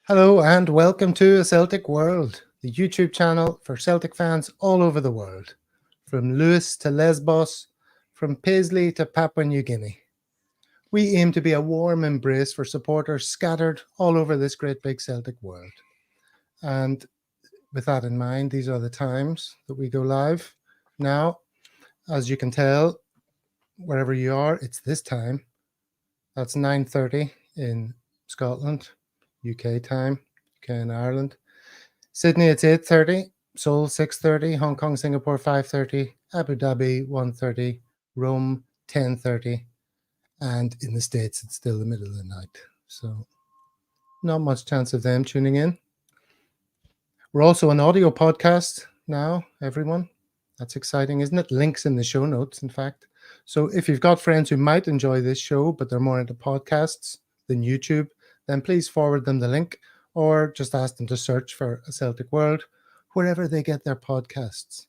Hello and welcome to A Celtic World, the YouTube channel for Celtic fans all over the world, from Lewis to Lesbos, from Paisley to Papua New Guinea. We aim to be a warm embrace for supporters scattered all over this great big Celtic world. And with that in mind, these are the times that we go live. Now, as you can tell, wherever you are, it's this time. That's 9:30 in Scotland. UK time, UK and Ireland. Sydney, it's 8:30. Seoul, 6:30. Hong Kong, Singapore, 5:30. Abu Dhabi, 1:30. Rome, 10:30. And in the States, it's still the middle of the night. So not much chance of them tuning in. We're also an audio podcast now, everyone. That's exciting, isn't it? Links in the show notes, in fact. So if you've got friends who might enjoy this show, but they're more into podcasts than YouTube, then please forward them the link or just ask them to search for A Celtic World wherever they get their podcasts.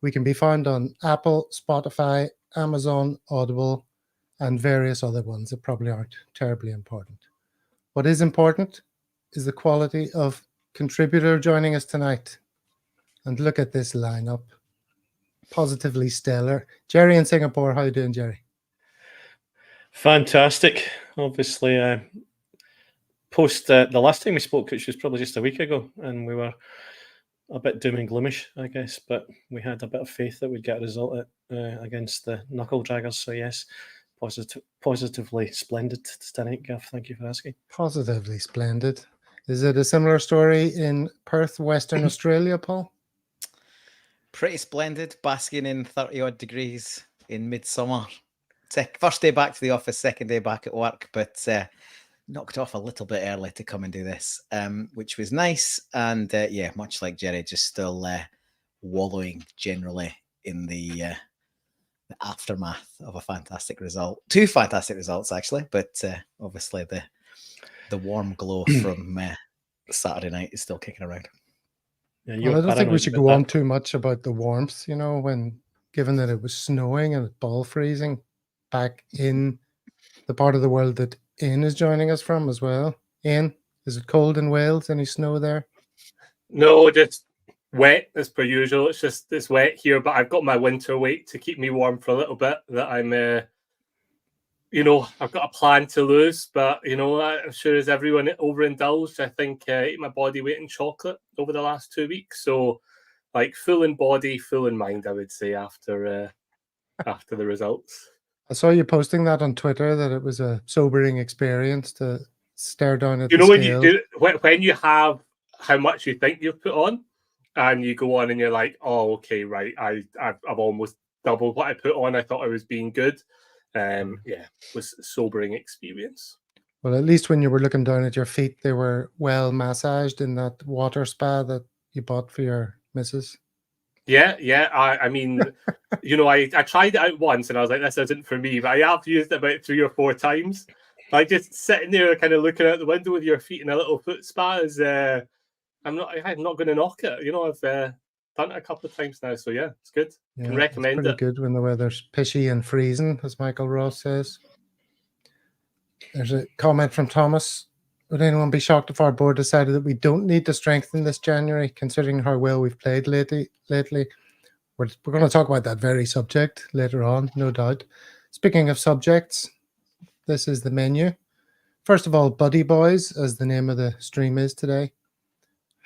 We can be found on Apple, Spotify, Amazon, Audible, and various other ones that probably aren't terribly important. What is important is the quality of contributor joining us tonight. And look at this lineup. Positively stellar. Jerry in Singapore, how are you doing, Jerry? Fantastic. Obviously, post the last time we spoke, which was probably just a week ago, and we were a bit doom and gloomish, I guess, but we had a bit of faith that we'd get a result against the knuckle draggers. So yes, positively splendid tonight, Gav. Thank you for asking. Positively splendid. Is it a similar story in Perth, Western Australia, Paul? Pretty splendid, basking in 30-odd degrees in midsummer. First day back to the office, second day back at work, but knocked off a little bit early to come and do this, which was nice. And yeah, much like Jerry, just still wallowing generally in the aftermath of a fantastic result. Two fantastic results, actually, but obviously the warm glow from Saturday night is still kicking around. Yeah, well, I don't think we should go on too much about the warmth, you know, given that it was snowing and ball freezing back in the part of the world that Ian is joining us from as well. Ian, is it cold in Wales? Any snow there? No, just wet as per usual. It's wet here, but I've got my winter weight to keep me warm for a little bit. That I'm, I've got a plan to lose, but I'm sure as everyone overindulged, I think ate my body weight in chocolate over the last 2 weeks. So, like full in body, full in mind, I would say after the results. I saw you posting that on Twitter, that it was a sobering experience to stare down at the scale. When you have how much you think you've put on, and you go on and you're like, oh, okay, right, I've almost doubled what I put on. I thought I was being good. Yeah, it was a sobering experience. Well, at least when you were looking down at your feet, they were well massaged in that water spa that you bought for your missus. Yeah. I mean, I tried it out once and I was like, this isn't for me, but I have used it about 3 or 4 times. Like just sitting there kind of looking out the window with your feet in a little foot spa is, I'm not going to knock it. I've done it a couple of times now. So yeah, it's good. Yeah, can recommend it's pretty good when the weather's pishy and freezing, as Michael Ross says. There's a comment from Thomas. Would anyone be shocked if our board decided that we don't need to strengthen this January, considering how well we've played lately? We're going to talk about that very subject later on, no doubt. Speaking of subjects, this is the menu. First of all, Buddy Boys, as the name of the stream is today.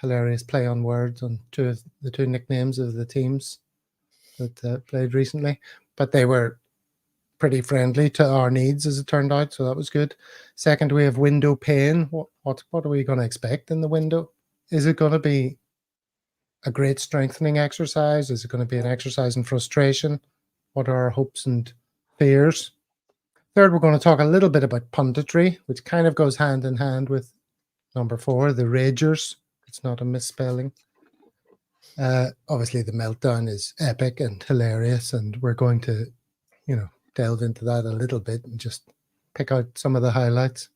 Hilarious play on words on the two nicknames of the teams that played recently. But they were pretty friendly to our needs, as it turned out, so that was good. Second, we have window pane. What are we going to expect in the window? Is it going to be a great strengthening exercise? Is it going to be an exercise in frustration? What are our hopes and fears? Third, we're going to talk a little bit about punditry, which kind of goes hand in hand with number 4, the Ragers. It's not a misspelling. Obviously, the meltdown is epic and hilarious, and we're going to, delve into that a little bit and just pick out some of the highlights.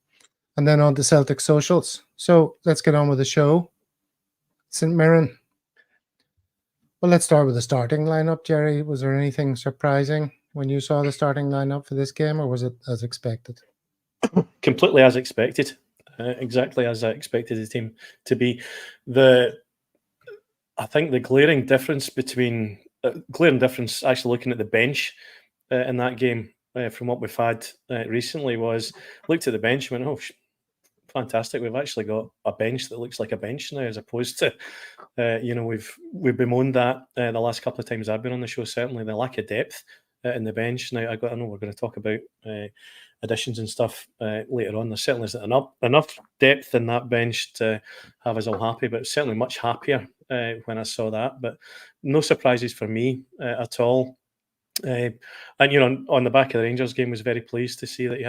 And then on to Celtic socials. So let's get on with the show. St Mirren. Well, let's start with the starting lineup, Jerry. Was there anything surprising when you saw the starting lineup for this game, or was it as expected? Completely as expected. exactly as I expected the team to be. I think the glaring difference actually looking at the bench in that game from what we've had recently was looked at the bench and went, oh, fantastic, we've actually got a bench that looks like a bench now, as opposed to we've bemoaned that the last couple of times I've been on the show, certainly the lack of depth in the bench. Now I know we're going to talk about additions and stuff later on. There certainly isn't enough depth in that bench to have us all happy, but certainly much happier when I saw that. But no surprises for me at all. And on the back of the Rangers game, was very pleased to see that he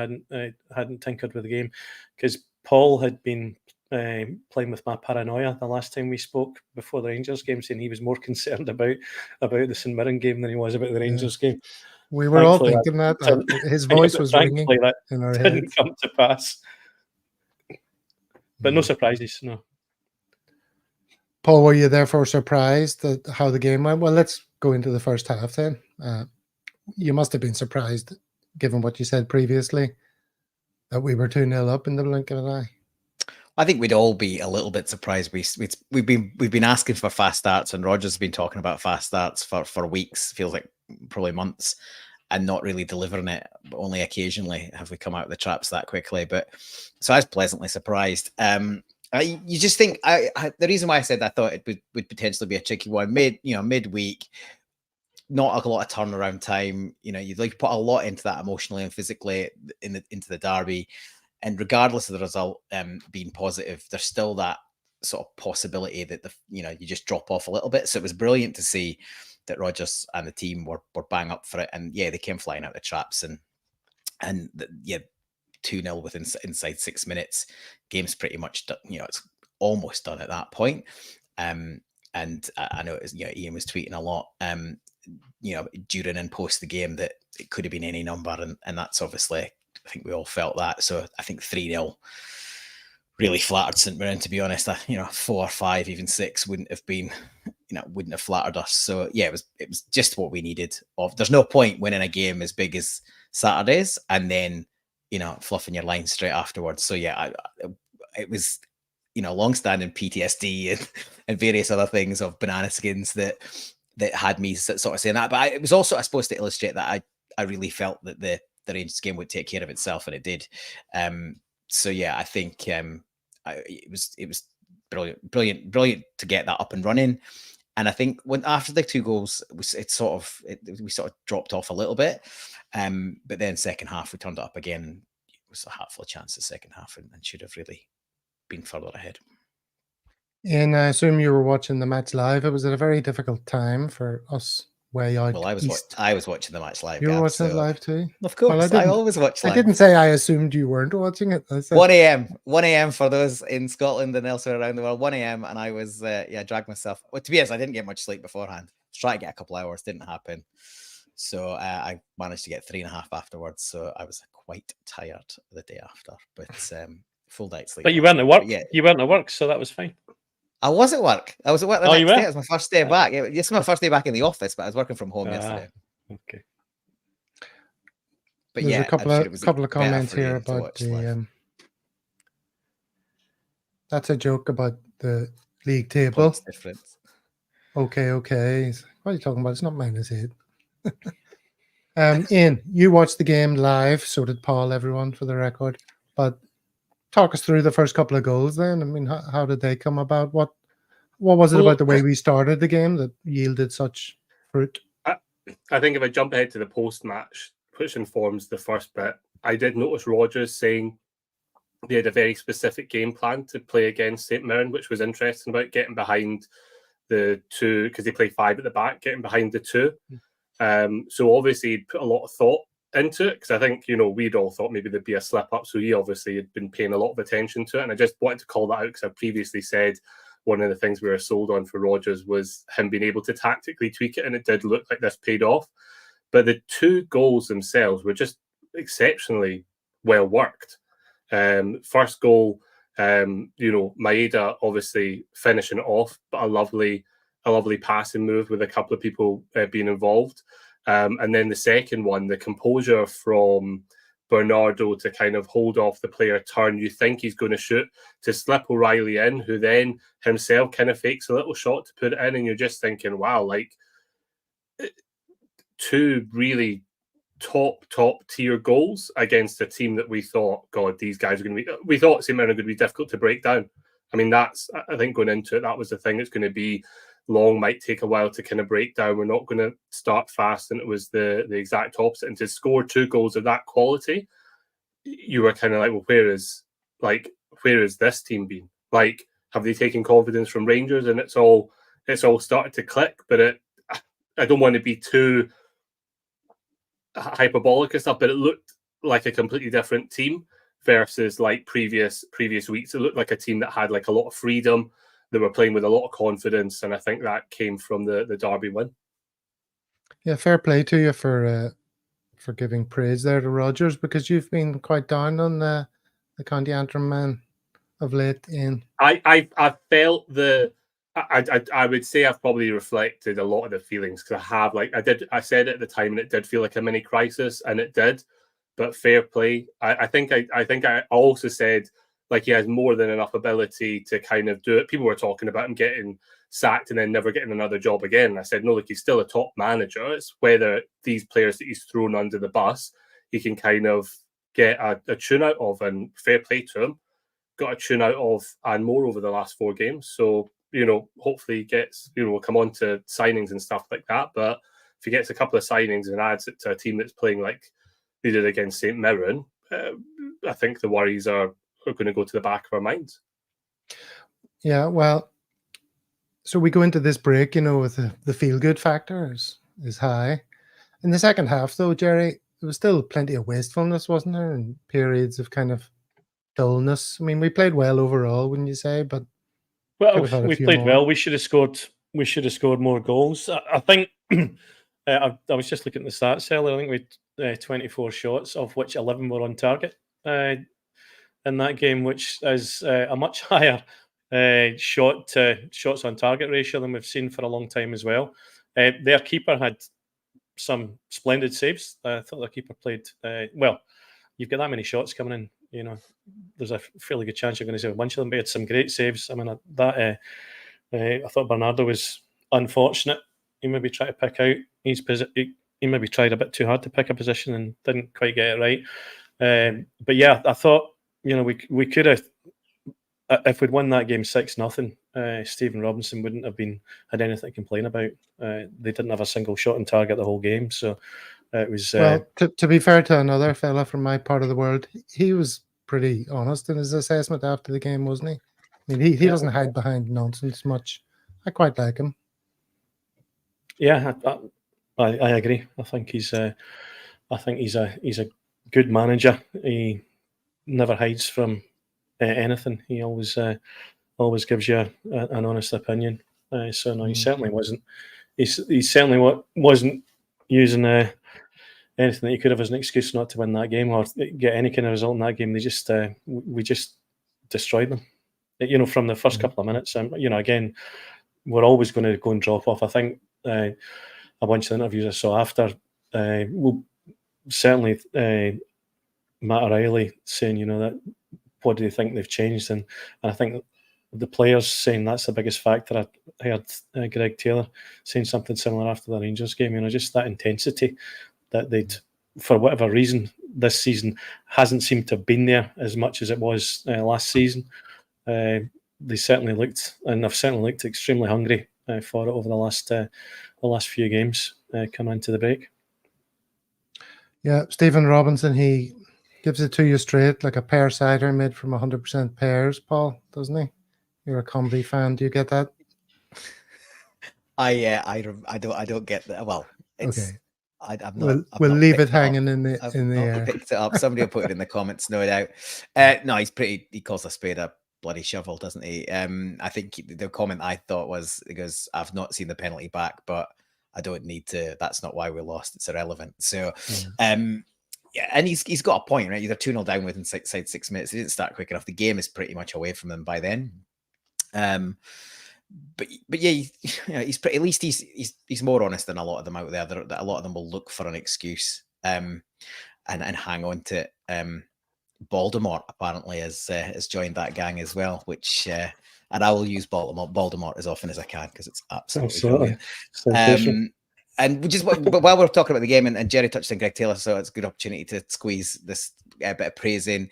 hadn't tinkered with the game, because Paul had been playing with my paranoia the last time we spoke before the Rangers game, saying he was more concerned about the St Mirren game than he was about the Rangers game. We were all thinking that. His voice was ringing in our heads. Didn't come to pass. But no surprises, no. Paul, were you therefore surprised at how the game went? Well, let's go into the first half then. You must have been surprised, given what you said previously, that we were 2-0 up in the blink of an eye. I think we'd all be a little bit surprised. We've been asking for fast starts, and Roger's has been talking about fast starts for weeks, feels like probably months, and not really delivering it. But only occasionally have we come out of the traps that quickly. But so I was pleasantly surprised. You just think the reason why I said I thought it would potentially be a tricky one midweek. Not a lot of turnaround time. You'd like to put a lot into that emotionally and physically into the derby. And regardless of the result being positive, there's still that sort of possibility that you just drop off a little bit. So it was brilliant to see that Rodgers and the team were bang up for it. And yeah, they came flying out the traps and 2-0 within inside 6 minutes. Game's pretty much done. It's almost done at that point. And I know Ian was tweeting a lot. During and post the game that it could have been any number, and that's obviously, I think we all felt that. So I think 3-0 really flattered St Mirren, to be honest. 4 or 5, even 6 wouldn't have flattered us. So yeah, it was just what we needed. There's no point winning a game as big as Saturday's and then fluffing your line straight afterwards. So yeah, it was long-standing PTSD and various other things of banana skins that had me sort of saying that. But it was also, I suppose, to illustrate that I really felt that the Rangers game would take care of itself, and it did. So yeah, I think it was brilliant to get that up and running. And I think after the 2 goals, we sort of dropped off a little bit. But then second half we turned it up again. It was a hatful of chances second half, and should have really been further ahead. And I assume you were watching the match live. It was at a very difficult time for us way out. Well, I was watching the match live. You were watching it live too? Of course, I always watch live. I didn't say I assumed you weren't watching it. I said 1 a.m. for those in Scotland and elsewhere around the world. 1 a.m. and I was dragged myself. Well, to be honest, I didn't get much sleep beforehand. I was trying to get a couple hours, didn't happen. So I managed to get 3.5 afterwards. So I was quite tired the day after, but full night's sleep. But you weren't at work. Yeah, you weren't at work, so that was fine. I was at work. The next day. It was my first day back. It's my first day back in the office, but I was working from home yesterday. Okay. But there's a couple of comments here about the. That's a joke about the league table. Difference. Okay. What are you talking about? It's not -8. Ian, you watched the game live. So did Paul. Everyone, for the record. But talk us through the first couple of goals. Then, I mean, how did they come about? What was it about the way we started the game that yielded such fruit? I think if I jump ahead to the post-match, which informs the first bit, I did notice Rodgers saying they had a very specific game plan to play against St Mirren, which was interesting, about getting behind the 2, because they play 5 at the back, getting behind the 2. So obviously he'd put a lot of thought into it, because I think, we'd all thought maybe there'd be a slip up. So he obviously had been paying a lot of attention to it. And I just wanted to call that out, because I previously said one of the things we were sold on for Rodgers was him being able to tactically tweak it. And it did look like this paid off. But the 2 goals themselves were just exceptionally well worked. First goal, Maeda obviously finishing it off, but a lovely passing move with a couple of people being involved. And then the second one, the composure from Bernardo to kind of hold off the player turn you think he's going to shoot, to slip O'Reilly in, who then himself kind of fakes a little shot to put it in, and you're just thinking, wow, like, two really top tier goals against a team that we thought, God, these guys are going to be, we thought St Mirren are going to be difficult to break down. I mean, that's, I think going into it, that was the thing. It's going to be long, might take a while to kind of break down. We're not going to start fast, and it was the exact opposite. And to score 2 goals of that quality, you were kind of like, well, where is this team been? Like, have they taken confidence from Rangers? And it's all started to click. But I don't want to be too hyperbolic and stuff, but it looked like a completely different team versus like previous weeks. It looked like a team that had like a lot of freedom. They were playing with a lot of confidence, and I think that came from the Derby win. Yeah, fair play to you for giving praise there to Rodgers, because you've been quite down on the County Antrim man of late. Ian, I felt I would say I've probably reflected a lot of the feelings, because I said it at the time, and it did feel like a mini crisis, and it did. But fair play. I think I also said, like, he has more than enough ability to kind of do it. People were talking about him getting sacked and then never getting another job again. I said, no, look, he's still a top manager. It's whether these players that he's thrown under the bus, he can kind of get a tune out of, and fair play to him. Got a tune out of and more over the last 4 games. So, hopefully he gets, we'll come on to signings and stuff like that. But if he gets a couple of signings and adds it to a team that's playing like they did against St Mirren, I think the worries are going to go to the back of our minds. Yeah, well, so we go into this break, with the feel-good factor is high. In the second half, though, Jerry, there was still plenty of wastefulness, wasn't there? And periods of kind of dullness. I mean, we played well overall, wouldn't you say? But well, we played well. We should have scored more goals. I think I was just looking at the stats earlier. I think we had 24 shots, of which 11 were on target in that game, which is a much higher shots on target ratio than we've seen for a long time as well. Their keeper had some splendid saves. I thought their keeper played well. You've got that many shots coming in, there's a fairly good chance you're going to save a bunch of them, but he had some great saves. I mean, I thought Bernardo was unfortunate. He maybe tried to pick out his position. He maybe tried a bit too hard to pick a position and didn't quite get it right. But yeah, I thought, we could have, if we'd won that game 6-0, Stephen Robinson wouldn't have had anything to complain about. They didn't have a single shot on target the whole game, so it was. Well, to be fair to another fella from my part of the world, he was pretty honest in his assessment after the game, wasn't he? I mean, he doesn't hide behind nonsense much. I quite like him. Yeah, I agree. I think he's a good manager. He never hides from anything. He always gives you an honest opinion. So no, he certainly wasn't. He certainly wasn't using anything that he could have as an excuse not to win that game or get any kind of result in that game. They just we just destroyed them. From the first couple of minutes. Again, we're always going to go and drop off. I think a bunch of interviews I saw after, certainly Matt O'Reilly saying, that what do they think they've changed, and I think the players saying that's the biggest factor. I heard Greg Taylor saying something similar after the Rangers game. Just that intensity that they'd, for whatever reason, this season hasn't seemed to have been there as much as it was last season. They certainly looked, and they've certainly looked extremely hungry for it over the last few games coming into the break. Yeah, Stephen Robinson, he gives it to you straight, like a pear cider made from 100% pears, Paul, doesn't he? You're a Comedy fan. Do you get that? I don't get that. Well, it's okay. I've not. We'll leave it hanging in the air. Picked it up. Somebody will put it in the comments, no doubt. No, he calls a spade a bloody shovel, doesn't he? I think the comment I thought was, because I've not seen the penalty back, but I don't need to. That's not why we lost. It's irrelevant. So, yeah, and he's got a point, right? They're 2-0 down within 6 minutes. He didn't start quick enough. The game is pretty much away from them by then. But yeah, he's pretty, at least he's more honest than a lot of them out there. A lot of them will look for an excuse and hang on to it. Baltimore apparently has joined that gang as well, which and I will use Baltimore as often as I can because it's absolutely brilliant. And just but while we're talking about the game, and Jerry touched on Greg Taylor, so it's a good opportunity to squeeze this bit of praise in.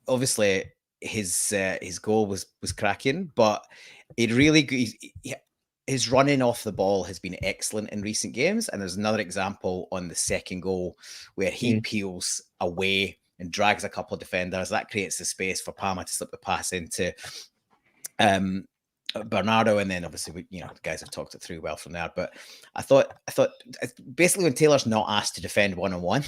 Obviously, his goal was cracking, but his running off the ball has been excellent in recent games. And there's another example on the second goal where he peels away and drags a couple of defenders. That creates the space for Palmer to slip the pass into Bernardo, and then obviously the guys have talked it through well from there. But I thought basically when Taylor's not asked to defend one-on-one,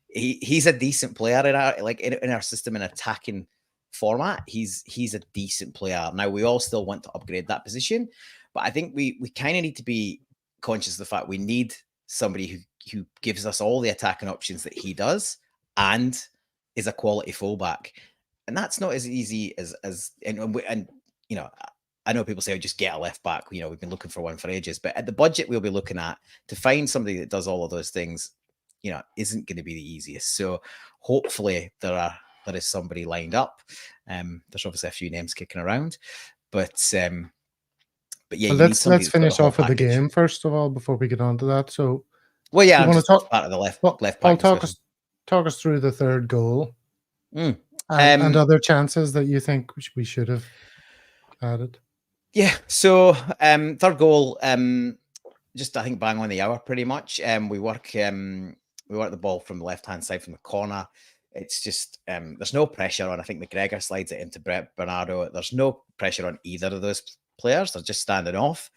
he's a decent player in our system in attacking format. He's a decent player. Now we all still want to upgrade that position, but I think we kind of need to be conscious of the fact we need somebody who gives us all the attacking options that he does and is a quality fullback, and that's not as easy as I know people say, just get a left back. We've been looking for one for ages, but at the budget we'll be looking at, to find somebody that does all of those things, isn't going to be the easiest. So hopefully there is somebody lined up. There's obviously a few names kicking around, but yeah. Let's finish off with the game first of all before we get on to that. So, well, yeah, you want to talk part of the left back. I'll talk us through the third goal and other chances that you think we should have added. Yeah, so third goal, just I think bang on the hour pretty much. We work the ball from the left-hand side from the corner. It's just there's no pressure on. I think McGregor slides it into Bernardo. There's no pressure on either of those players. They're just standing off.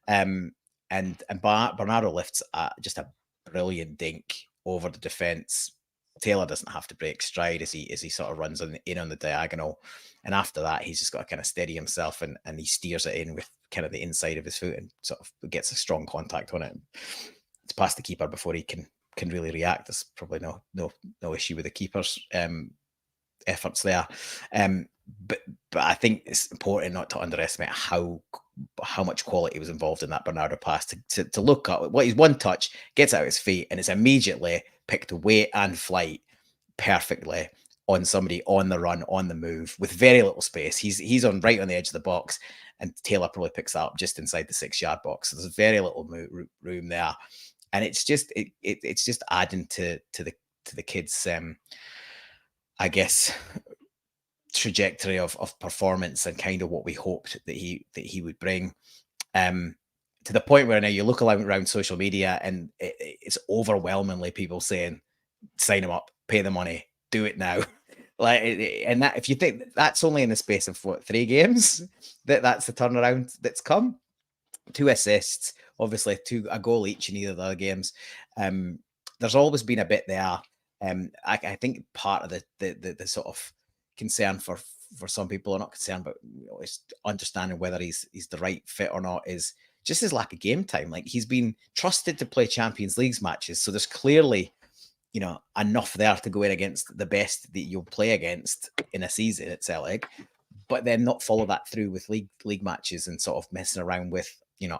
And Bernardo lifts just a brilliant dink over the defence. Taylor doesn't have to break stride as he sort of runs in on the diagonal. And after that, he's just got to kind of steady himself and he steers it in with kind of the inside of his foot and sort of gets a strong contact on it. It's past the keeper before he can really react. There's probably no issue with the keeper's efforts there. But I think it's important not to underestimate how much quality was involved in that Bernardo pass to look at what he's one touch, gets out his feet, and it's immediately picked weight and flight perfectly on somebody on the run, on the move, with very little space. He's right on the edge of the box, and Taylor probably picks that up just inside the 6-yard box. So there's very little room there, and it's just adding to the kid's I guess trajectory of performance and kind of what we hoped that he would bring. To the point where now you look around social media and it's overwhelmingly people saying, sign him up, pay the money, do it now. And that, if you think that's only in the space of 3 games, that's the turnaround that's come. 2 assists, obviously a goal each in either of the other games. There's always been a bit there. I think part of the sort of concern for some people, or not concern, but it's understanding whether he's the right fit or not, is just his lack of game time. Like, he's been trusted to play Champions League matches, so there's clearly enough there to go in against the best that you'll play against in a season at Celtic, but then not follow that through with league matches and sort of messing around with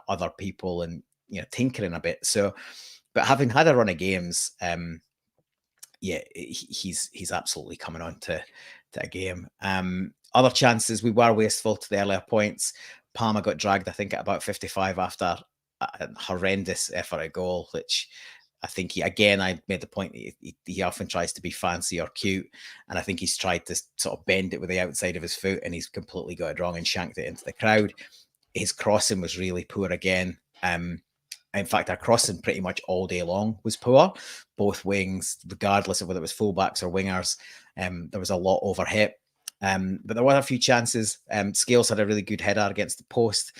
other people and tinkering a bit. So, but having had a run of games, he's absolutely coming on to a game. Other chances, we were wasteful to the earlier points. Palmer got dragged, I think, at about 55 after a horrendous effort at goal, which I think I made the point that he often tries to be fancy or cute, and I think he's tried to sort of bend it with the outside of his foot, and he's completely got it wrong and shanked it into the crowd. His crossing was really poor again. In fact, our crossing pretty much all day long was poor, both wings, regardless of whether it was fullbacks or wingers. There was a lot overhit. But there were a few chances. Scales had a really good header against the post.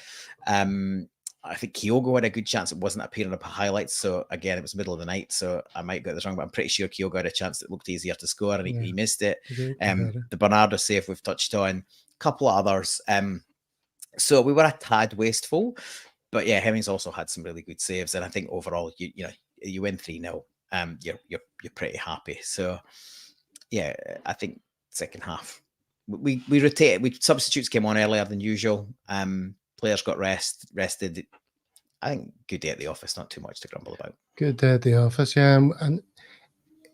I think 𝐀 had a good chance. It wasn't appearing up highlights. So again, it was middle of the night. So I might get this wrong, but I'm pretty sure 𝐀 had a chance that looked easier to score, and he missed it. The Bernardo save we've touched on, a couple of others. So we were a tad wasteful, but yeah, Hemmings also had some really good saves. And I think overall, you win 3-0. You're pretty happy. So yeah, I think second half we rotated. Substitutes came on earlier than usual. Players got rested. I think good day at the office, not too much to grumble about. Good day at the office, yeah. And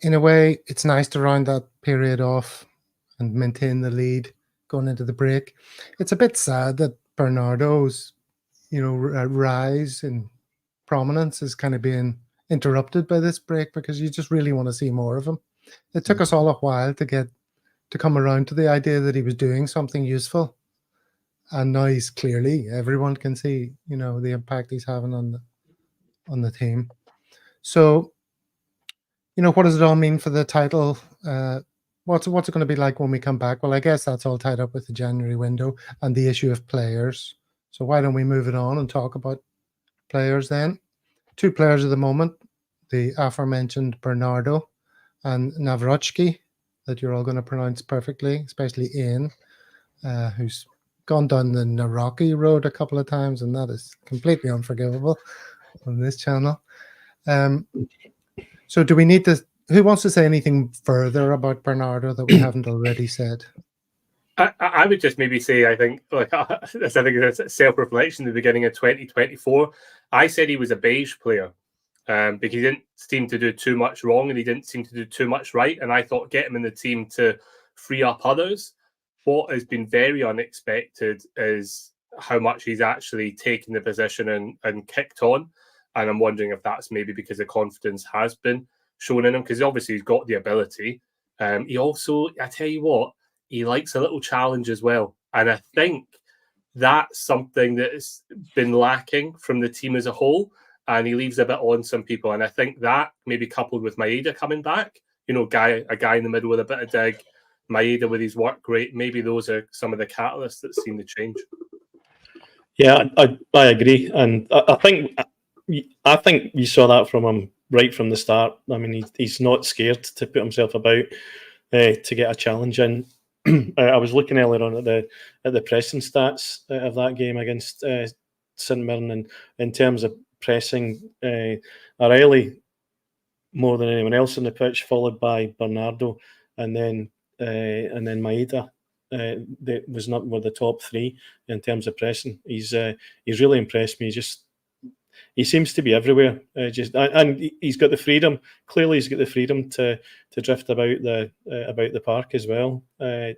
in a way, it's nice to round that period off and maintain the lead going into the break. It's a bit sad that Bernardo's, rise in prominence is kind of being interrupted by this break, because you just really want to see more of him. It took us all a while to come around to the idea that he was doing something useful, and now he's clearly, everyone can see, the impact he's having on the team. So, what does it all mean for the title? What's it going to be like when we come back? Well, I guess that's all tied up with the January window and the issue of players. So why don't we move it on and talk about players then? 2 players at the moment, the aforementioned Bernardo and Nawrocki, that you're all going to pronounce perfectly, especially Ian, who's gone down the Nawrocki road a couple of times, and that is completely unforgivable on this channel. So do we need to... Who wants to say anything further about Bernardo that we haven't already said? I would just maybe say, I think it's self-reflection at the beginning of 2024. I said he was a beige player because he didn't seem to do too much wrong and he didn't seem to do too much right. And I thought get him in the team to free up others. What has been very unexpected is how much he's actually taken the position and kicked on. And I'm wondering if that's maybe because the confidence has been shown in him, because obviously he's got the ability. He also, I tell you what, he likes a little challenge as well. And I think that's something that's been lacking from the team as a whole. And he leaves a bit on some people. And I think that maybe coupled with 𝐸𝐸DA coming back, a guy in the middle with a bit of dig, 𝐸𝐸DA with his work rate, maybe those are some of the catalysts that seem to change. Yeah, I agree. And I think you saw that from him right from the start. I mean, he's not scared to put himself about to get a challenge in. I was looking earlier on at the pressing stats of that game against St Mirren, and in terms of pressing, O'Reilly more than anyone else on the pitch, followed by Bernardo, and then 𝐸𝐸DA. Were the top 3 in terms of pressing. He's really impressed me. He seems to be everywhere. And he's got the freedom. Clearly, he's got the freedom to drift about the park as well. I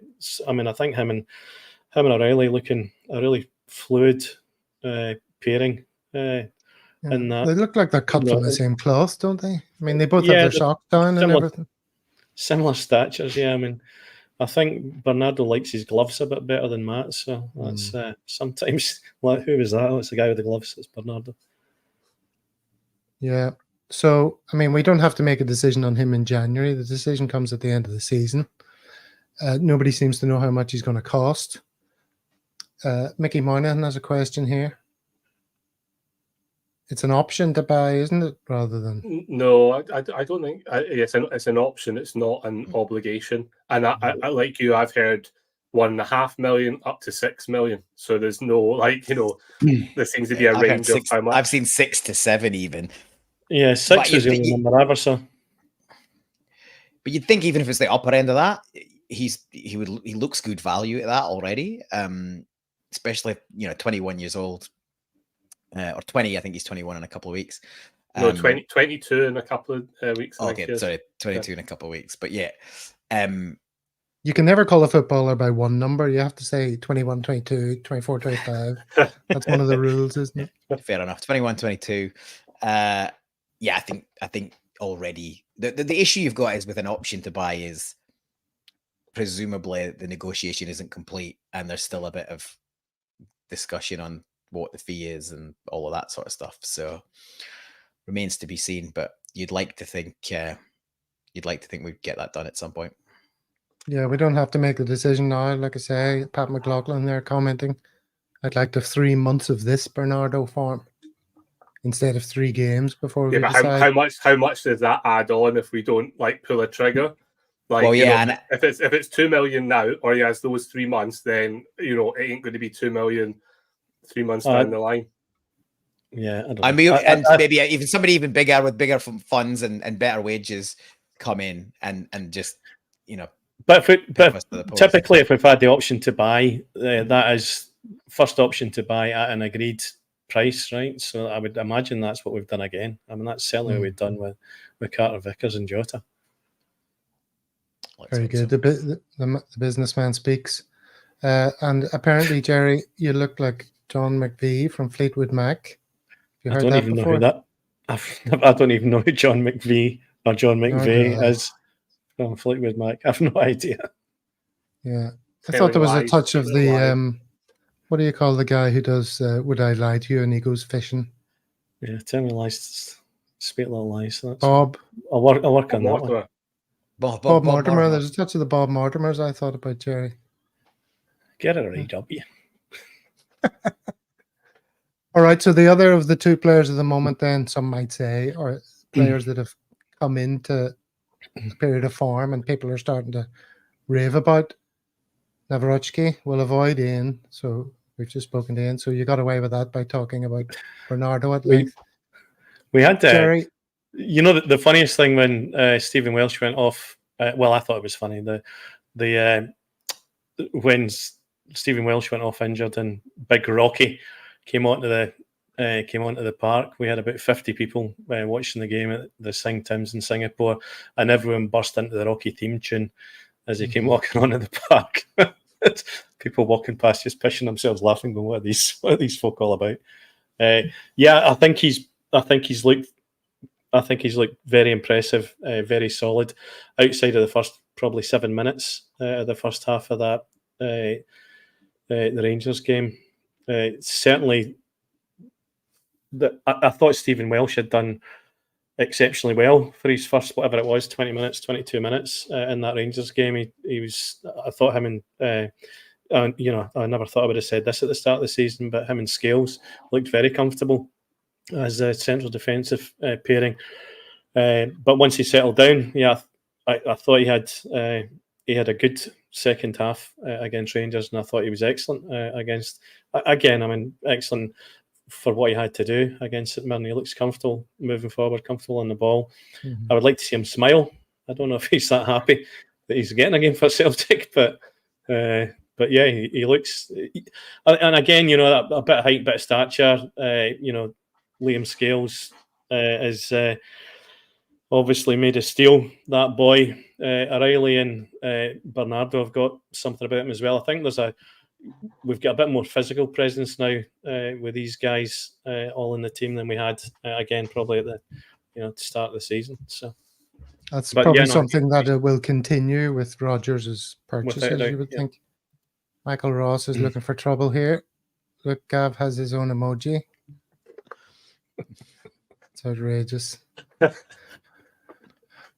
mean, I think him and O'Reilly looking a really fluid pairing. In that, they look like they're cut from the same cloth, don't they? I mean, they both have their socks down and everything. Similar statures, yeah. I mean, I think Bernardo likes his gloves a bit better than Matt, so that's sometimes. Like, who was that? Oh, it's the guy with the gloves. It's Bernardo. Yeah. So, I mean, we don't have to make a decision on him in January. The decision comes at the end of the season. Nobody seems to know how much he's going to cost. Mickey Moynihan has a question here. It's an option to buy, isn't it? Rather than... No, I don't think it's an option. It's not an obligation. And I like you, I've heard 1.5 million up to 6 million. So there's no there seems to be a range of how much. I've seen 6 to 7 even. Yeah, 6 is the only number I ever saw. But you'd think even if it's the upper end of that, he looks good value at that already. Especially 21 years old. Or 20, I think he's 21 in a couple of weeks. No, 22 in a couple of weeks. Okay, sorry, 22 in a couple of weeks. But yeah. You can never call a footballer by one number. You have to say 21, 22, 24, 25. That's one of the rules, isn't it? Fair enough. 21, 22. Yeah, I think already the issue you've got is with an option to buy is presumably the negotiation isn't complete and there's still a bit of discussion on what the fee is and all of that sort of stuff. So remains to be seen, but you'd like to think we'd get that done at some point. Yeah, we don't have to make the decision now. Like I say, Pat McLaughlin there commenting, I'd like to have 3 months of this Bernardo form instead of 3 games before we decide. How much does that add on if we don't pull a trigger? And if it's 2 million now, or he has those 3 months, then it ain't going to be 2 million 3 months down the line. Yeah, I don't know. And maybe even somebody even bigger with bigger funds and better wages come in and just But typically, if we've had the option to buy, that is first option to buy at an agreed price, right? So I would imagine that's what we've done again. I mean, that's certainly what we've done with Carter, Vickers, and Jota. Let's Very hope good. so. The businessman speaks. And apparently, Jerry, you look like John McVie from Fleetwood Mac. You I heard don't that even know before? who that. I don't even know who John McVie or John Nor do McVeigh I. is from Fleetwood Mac. I've no idea. Yeah. I Telling thought there was a lies, touch of telling lies. what do you call the guy who does Would I Lie to You and he goes fishing? Yeah, tell me lies, speak little lies. That's Bob. I'll work on that one. Mortimer. Bob Mortimer. There's a touch of the Bob Mortimers I thought about, Jerry. Get it right up, you. All right, so the other of the two players of the moment, then some might say, are players that have come into a period of form and people are starting to rave about. Nawrocki will avoid Ian, so we've just spoken to Ian. So you got away with that by talking about Bernardo at length. We had Jerry. You know, the funniest thing when Stephen Welsh went off. Well, I thought it was funny. When Stephen Welsh went off injured and Big Rocky came onto the park, we had about 50 people watching the game at the 𝐀 in Singapore, and everyone burst into the Rocky theme tune as he came walking onto the park. People walking past just pissing themselves laughing, going, what are these folk all about? Yeah, I think he's looked very impressive, very solid. Outside of the first probably 7 minutes of the first half of that the Rangers game, certainly I thought Stephen Welsh had done exceptionally well for his first, whatever it was, 20 minutes, 22 minutes in that Rangers game. He was, I thought him and, I never thought I would have said this at the start of the season, but him and Scales looked very comfortable as a central defensive pairing. But once he settled down, yeah, I thought he had a good second half against Rangers, and I thought he was excellent against. Again, I mean, excellent for what he had to do against St Mirren. He looks comfortable moving forward, comfortable on the ball. I would like to see him smile. I don't know if he's that happy that he's getting a game for Celtic, but yeah, he looks. And again, a bit of height, bit of stature. Liam Scales is obviously made of steel. That boy, O'Reilly and Bernardo have got something about him as well. I think we've got a bit more physical presence now with these guys all in the team than we had again probably at the start of the season. So that's probably something that will continue with Rodgers' purchases, you would think. Michael Ross is looking for trouble here. Look, Gav has his own emoji. It's outrageous.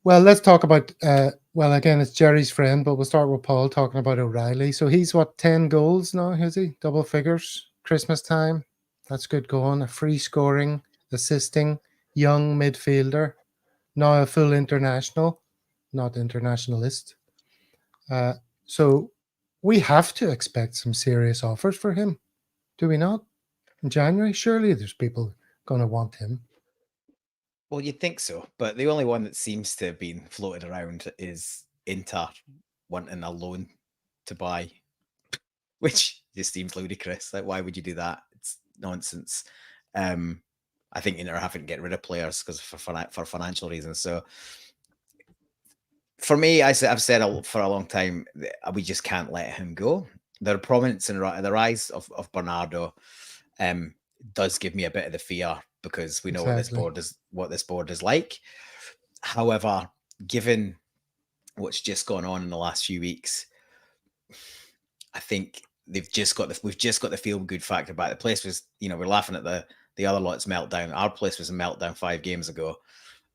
Well, let's talk about, again, it's Jerry's friend, but we'll start with Paul talking about O'Reilly. So he's, 10 goals now, is he? Double figures, Christmas time. That's good going. A free scoring, assisting, young midfielder. Now a full international, not internationalist. So we have to expect some serious offers for him, do we not? In January, surely there's people going to want him. Well, you'd think so, but the only one that seems to have been floated around is Inter wanting a loan to buy, which just seems ludicrous. Like, why would you do that? It's nonsense. I think Inter are having to get rid of players because for financial reasons. So for me, I've said for a long time, we just can't let him go. The prominence in the rise of Bernardo does give me a bit of the fear, because we know what this board is like. However, given what's just gone on in the last few weeks, I think we've just got the feel good factor back. The place was, we're laughing at the other lot's meltdown. Our place was a meltdown 5 games ago,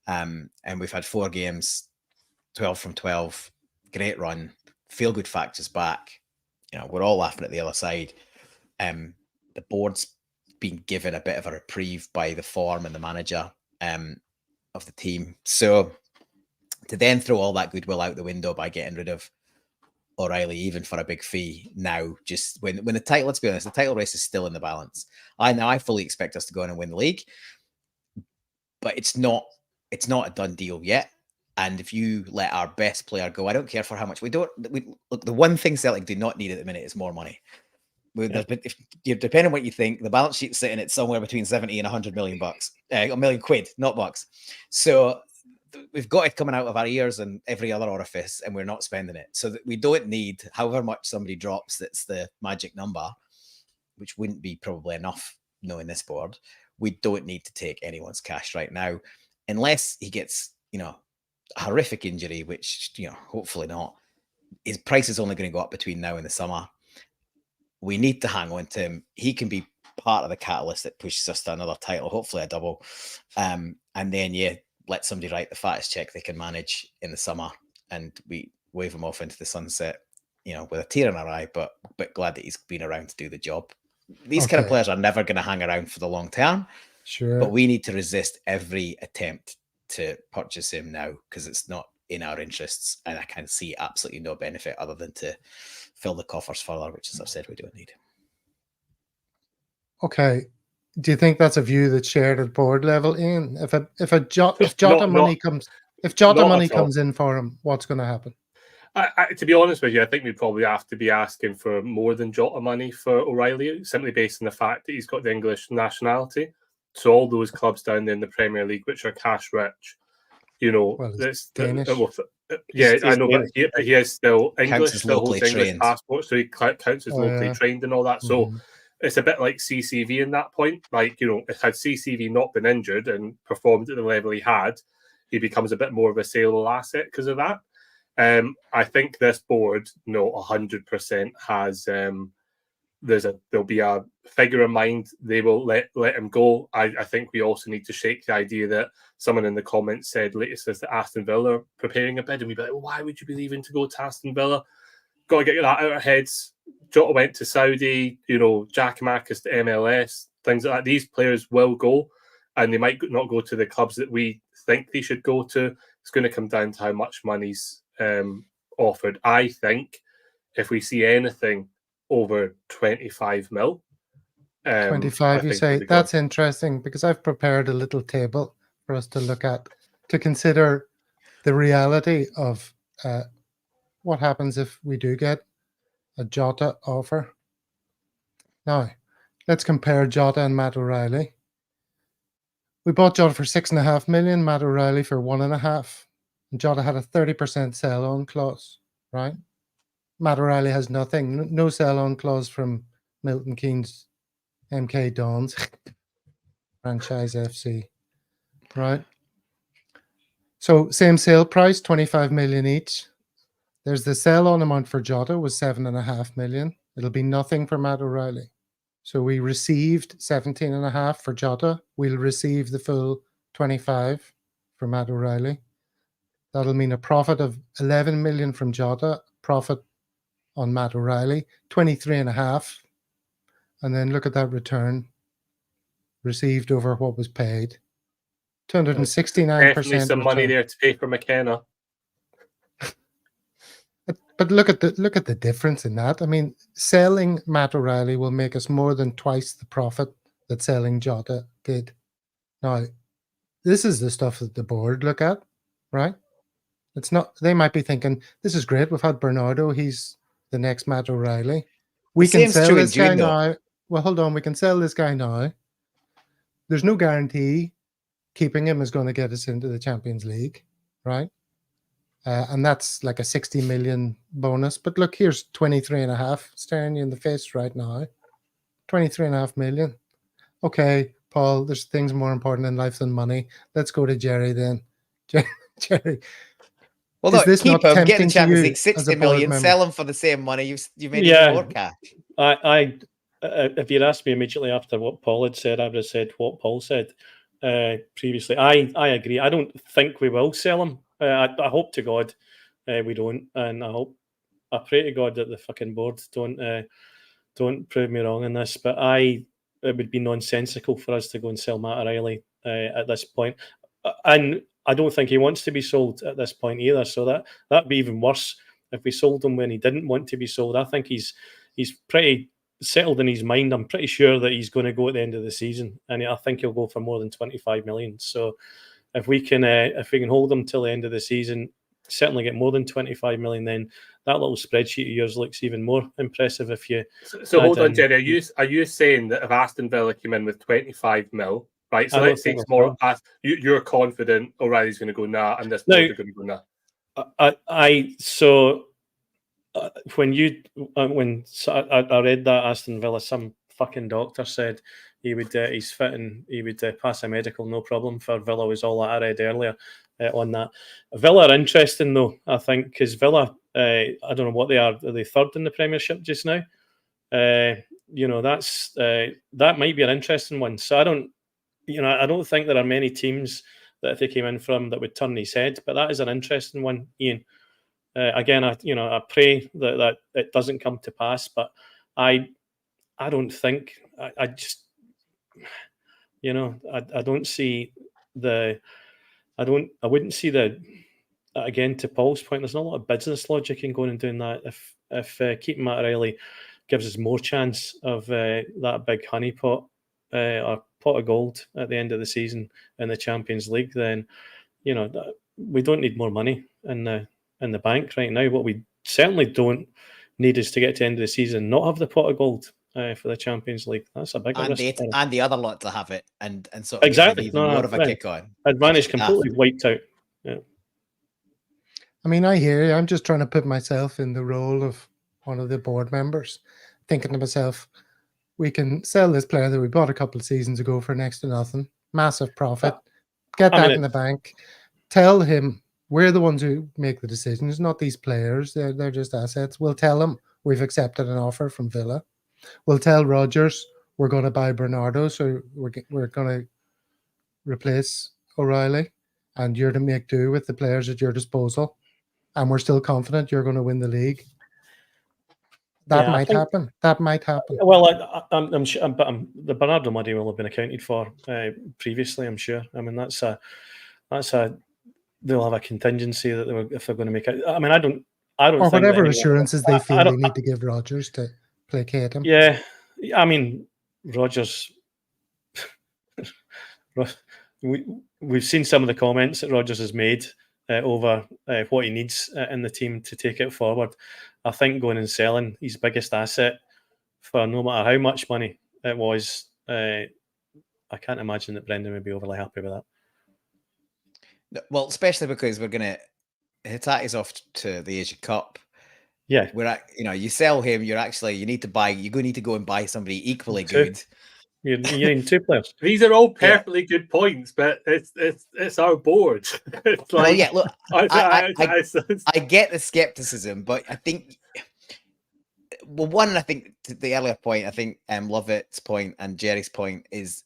and we've had 4 games, 12 from 12, great run, feel good factors back. We're all laughing at the other side. The board's been given a bit of a reprieve by the form and the manager of the team. So to then throw all that goodwill out the window by getting rid of O'Reilly, even for a big fee now, just when the title, let's be honest, the title race is still in the balance. I fully expect us to go in and win the league, but it's not a done deal yet. And if you let our best player go, I don't care for how much look, the one thing Celtic do not need at the minute is more money. If you depending on what you think, the balance sheet's sitting at somewhere between 70 and 100 million bucks, $1 million, not bucks. So we've got it coming out of our ears and every other orifice, and we're not spending it. So that we don't need, however much somebody drops, that's the magic number, which wouldn't be probably enough knowing this board. We don't need to take anyone's cash right now, unless he gets, a horrific injury, which, hopefully not. His price is only going to go up between now and the summer. We need to hang on to him. He can be part of the catalyst that pushes us to another title, hopefully a double. And then, let somebody write the fattest check they can manage in the summer, and we wave him off into the sunset, with a tear in our eye, but glad that he's been around to do the job. These kind of players are never going to hang around for the long term. Sure. But we need to resist every attempt to purchase him now, because it's not in our interests, and I can see absolutely no benefit other than to fill the coffers further, which, as I've said, we don't need. Okay. Do you think that's a view that's shared at board level, Ian? If Jota money comes in for him, what's going to happen? To be honest with you, I think we probably have to be asking for more than Jota money for O'Reilly, simply based on the fact that he's got the English nationality. So all those clubs down there in the Premier League, which are cash rich, it's Danish. I know, but he is still English, still holds English trained passport, so he counts as locally trained and all that. So it's a bit like CCV in that point. Like, had CCV not been injured and performed at the level he had, he becomes a bit more of a saleable asset because of that. I think this board, 100% has. There'll be a figure in mind. They will let him go. I think we also need to shake the idea that someone in the comments said latest is that Aston Villa are preparing a bid, and we'd be like, well, why would you be leaving to go to Aston Villa? Got to get that out of our heads. Jota went to Saudi, Giacomakis to MLS, things like that. These players will go, and they might not go to the clubs that we think they should go to. It's going to come down to how much money's offered. I think if we see anything over 25 mil. 25, you say? That's interesting, because I've prepared a little table for us to look at to consider the reality of what happens if we do get a Jota offer. Now, let's compare Jota and Matt O'Reilly. We bought Jota for 6.5 million, Matt O'Reilly for 1.5. And Jota had a 30% sell-on clause, right? Matt O'Reilly has nothing, no sell-on clause from Milton Keynes MK Dons, franchise FC, right? So same sale price, 25 million each. There's the sell-on amount for Jota was 7.5 million. It'll be nothing for Matt O'Reilly. So we received 17.5 for Jota. We'll receive the full 25 for Matt O'Reilly. That'll mean a profit of 11 million from Jota, profit on Matt O'Reilly, 23.5. And then look at that return received over what was paid. 269%. Definitely some money there to pay for McKenna. But look at the difference in that. I mean, selling Matt O'Reilly will make us more than twice the profit that selling Jota did. Now, this is the stuff that the board look at, right? It's not. They might be thinking, "This is great. We've had Bernardo. He's the next Matt O'Reilly. We can sell this guy now." Well, hold on. We can sell this guy now. There's no guarantee keeping him is going to get us into the Champions League, right? And that's like a 60 million bonus. But look, here's 23.5 staring you in the face right now. 23.5 million. Okay, Paul, there's things more important in life than money. Let's go to Jerry then. Jerry. Well, look, keep him, get the Champions League, 60 million, sell him for the same money. You made even more cash. If you'd asked me immediately after what Paul had said, I would have said what Paul said previously. I agree. I don't think we will sell him. I hope to God we don't, and I pray to God that the fucking board don't prove me wrong in this. But it would be nonsensical for us to go and sell Matt O'Reilly at this point, and I don't think he wants to be sold at this point either. So that'd be even worse if we sold him when he didn't want to be sold. I think he's pretty settled in his mind. I'm pretty sure that he's going to go at the end of the season, and I think he'll go for more than 25 million. So if we can hold him till the end of the season, certainly get more than 25 million, then that little spreadsheet of yours looks even more impressive. If you so hold on, Jerry, are you saying that if Aston Villa came in with 25 mil, right? So I don't let's say think tomorrow, you're confident O'Reilly's going to go nah, and this board are going to go nah. I read that Aston Villa, some fucking doctor said he would he's fit and he would pass a medical, no problem for Villa, was all that I read earlier on that. Villa are interesting though, I think, because Villa, I don't know what they are they third in the Premiership just now? That's that might be an interesting one. So I don't think there are many teams that if they came in from that would turn his head, but that is an interesting one, Ian. Again, I pray that it doesn't come to pass, but I don't think I just I don't see I wouldn't see again, to Paul's point, there's not a lot of business logic in going and doing that. If keeping Matt Riley gives us more chance of that big honeypot or pot of gold at the end of the season in the Champions League, then we don't need more money in the bank right now. What we certainly don't need is to get to the end of the season and not have the pot of gold for the Champions League. That's a big risk. And the other lot to have it and sort of exactly give even more of a kick on. Advantage completely wiped out. Yeah. I mean, I hear you. I'm just trying to put myself in the role of one of the board members, thinking to myself, we can sell this player that we bought a couple of seasons ago for next to nothing, massive profit, get that in the bank, tell him we're the ones who make the decisions, not these players. They're just assets. We'll tell him we've accepted an offer from Villa. We'll tell Rodgers we're going to buy Bernardo, so we're going to replace O'Reilly, and you're to make do with the players at your disposal. And we're still confident you're going to win the league. That might happen. That might happen. Well, I'm sure, but the Bernardo money will have been accounted for previously. I'm sure. I mean, that's a they'll have a contingency that if they're going to make it. I mean, I don't. Or whatever assurances they feel they need to give Rodgers to placate him. Yeah, I mean, Rodgers. We've seen some of the comments that Rodgers has made over what he needs in the team to take it forward. I think going and selling his biggest asset for no matter how much money it was, I can't imagine that Brendan would be overly happy with that. Well, especially because we're going to Hatat's off to the Asian Cup. Yeah, you sell him. You need to go and buy somebody equally good. You need two players. These are all perfectly good points, but it's our board. It's like, well, yeah, look, I get the skepticism, but I think, I think to the earlier point, I think Lovett's point and Jerry's point is,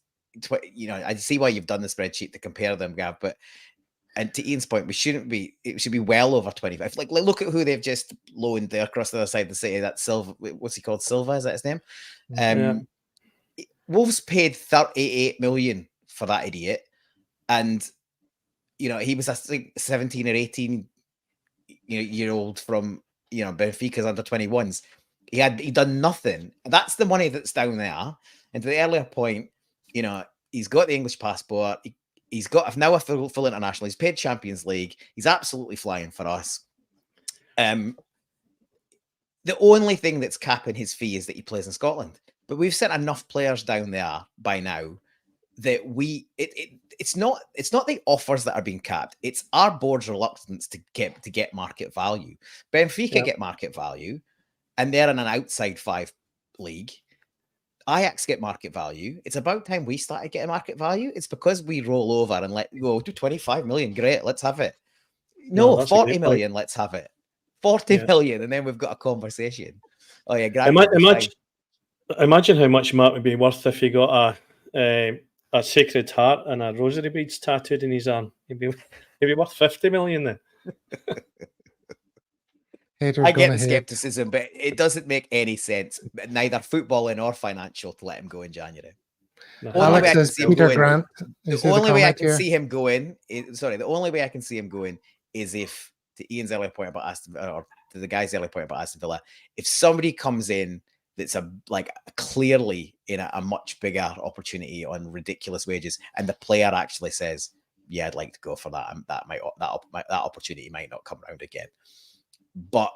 I see why you've done the spreadsheet to compare them, Gav, and to Ian's point, it should be well over 25. Like look at who they've just loaned there across the other side of the city. That Silva, what's he called? Silva, is that his name? Yeah. Wolves paid 38 million for that idiot, and he was, I think, 17 or 18 year old from Benfica's under 21s. He'd done nothing. That's the money that's down there. And to the earlier point, he's got the English passport. He's got now a full international. He's paid Champions League. He's absolutely flying for us. The only thing that's capping his fee is that he plays in Scotland. But we've sent enough players down there by now that it's not the offers that are being capped. It's our board's reluctance to get market value. Benfica get market value, and they're in an outside 5 league. Ajax get market value. It's about time we started getting market value. It's because we roll over and let go to 25 million. Great, let's have it. No, 40 million. Let's have it. 40 million, and then we've got a conversation. Oh yeah, imagine how much Mark would be worth if he got a Sacred Heart and a rosary beads tattooed in his arm. He'd be worth 50 million then. I get the skepticism, but it doesn't make any sense, neither footballing or financial, to let him go in January. No. Alex says Peter Grant. The only way I can see him going is if, to Ian's earlier point about Aston Villa, or to the guy's earlier point about Aston Villa, if somebody comes in that's clearly in a much bigger opportunity on ridiculous wages, and the player actually says, "Yeah, I'd like to go for that," and that opportunity might not come around again. But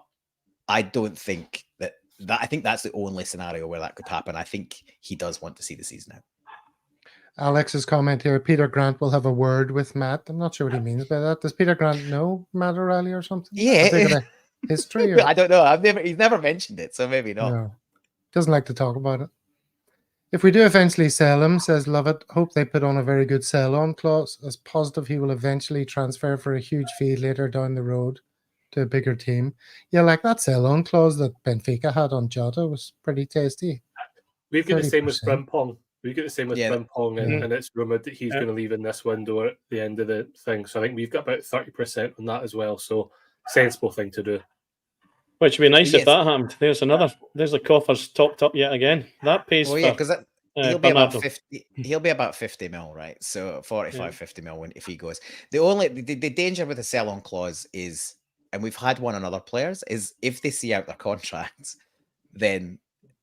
I don't think that. I think that's the only scenario where that could happen. I think he does want to see the season out. Alex's comment here, Peter Grant will have a word with Matt. I'm not sure what he means by that. Does Peter Grant know Matt O'Reilly or something? Yeah. I think of history. Or... I don't know. He's never mentioned it, so maybe not. No. Doesn't like to talk about it. If we do eventually sell him, says Lovett, hope they put on a very good sell-on clause. As positive he will eventually transfer for a huge fee later down the road to a bigger team. Yeah, like that sell-on clause that Benfica had on Jota was pretty tasty. We've got the same with 30%. Frimpong. We get the same with Yeah. Frimpong, and it's rumoured that he's Yeah. going to leave in this window at the end of the thing. So I think we've got about 30% on that as well. So sensible thing to do. Which would be nice Yes. if that happened. There's the coffers topped up yet again. That pays Well, yeah, for because he'll be about Bernardo. 50. He'll be about 50 mil, right? So 45, 50 mil if he goes. The danger with the sell-on clause is, and we've had one on other players, is if they see out their contracts, then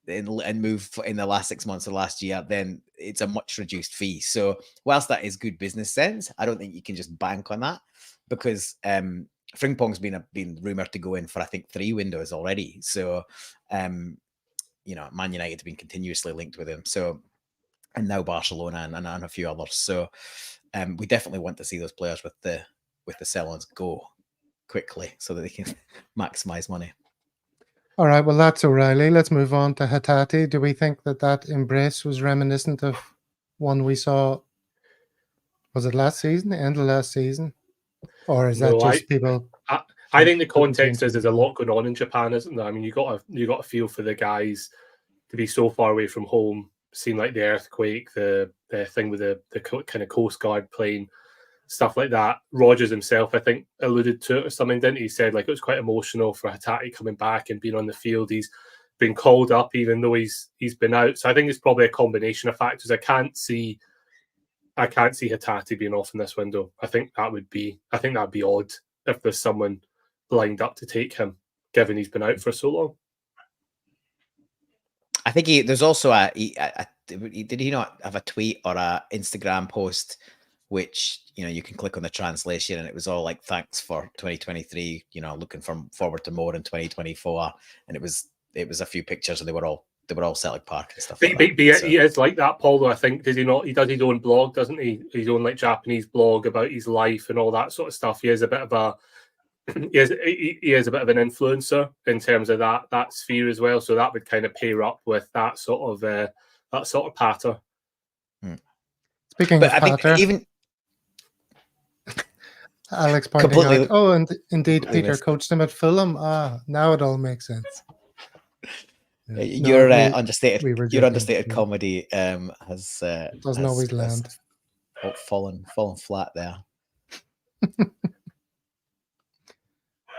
and move in the last 6 months of last year, then it's a much reduced fee. So whilst that is good business sense, I don't think you can just bank on that, because Frimpong's been rumoured to go in for, I think, 3 windows already. So Man United have been continuously linked with him. So, and now Barcelona and a few others. So we definitely want to see those players with the sell-ons go quickly so that they can maximise money. All right, well, that's O'Reilly. Let's move on to Hatate. Do we think that embrace was reminiscent of one we saw, was it last season, the end of last season? Or is that No, just people... I think the context is there's a lot going on in Japan, isn't there? I mean, you got to feel for the guys to be so far away from home, seeing like the earthquake, the thing with the kind of Coast Guard plane, stuff like that. Rogers himself, I think, alluded to it or something, didn't he? He said like it was quite emotional for Hatate coming back and being on the field. He's been called up even though he's been out. So I think it's probably a combination of factors. I can't see Hatate being off in this window. I think that'd be odd if there's someone lined up to take him, given he's been out for so long. I think there's also did he not have a tweet or a Instagram post which, you can click on the translation and it was all like, thanks for 2023, looking forward to more in 2024. And it was a few pictures and they were all Celtic Park and stuff. He is like that, Paul, though, I think. Does he not? He does his own blog, doesn't he? His own like Japanese blog about his life and all that sort of stuff. He is a bit of a he is a bit of an influencer in terms of that sphere as well. So that would kind of pair up with that sort of patter. Speaking of patter, even Alex pointing completely, out, oh, and indeed, Peter coached him at Fulham. Now it all makes sense. Your understated comedy has doesn't always land. Fallen flat there.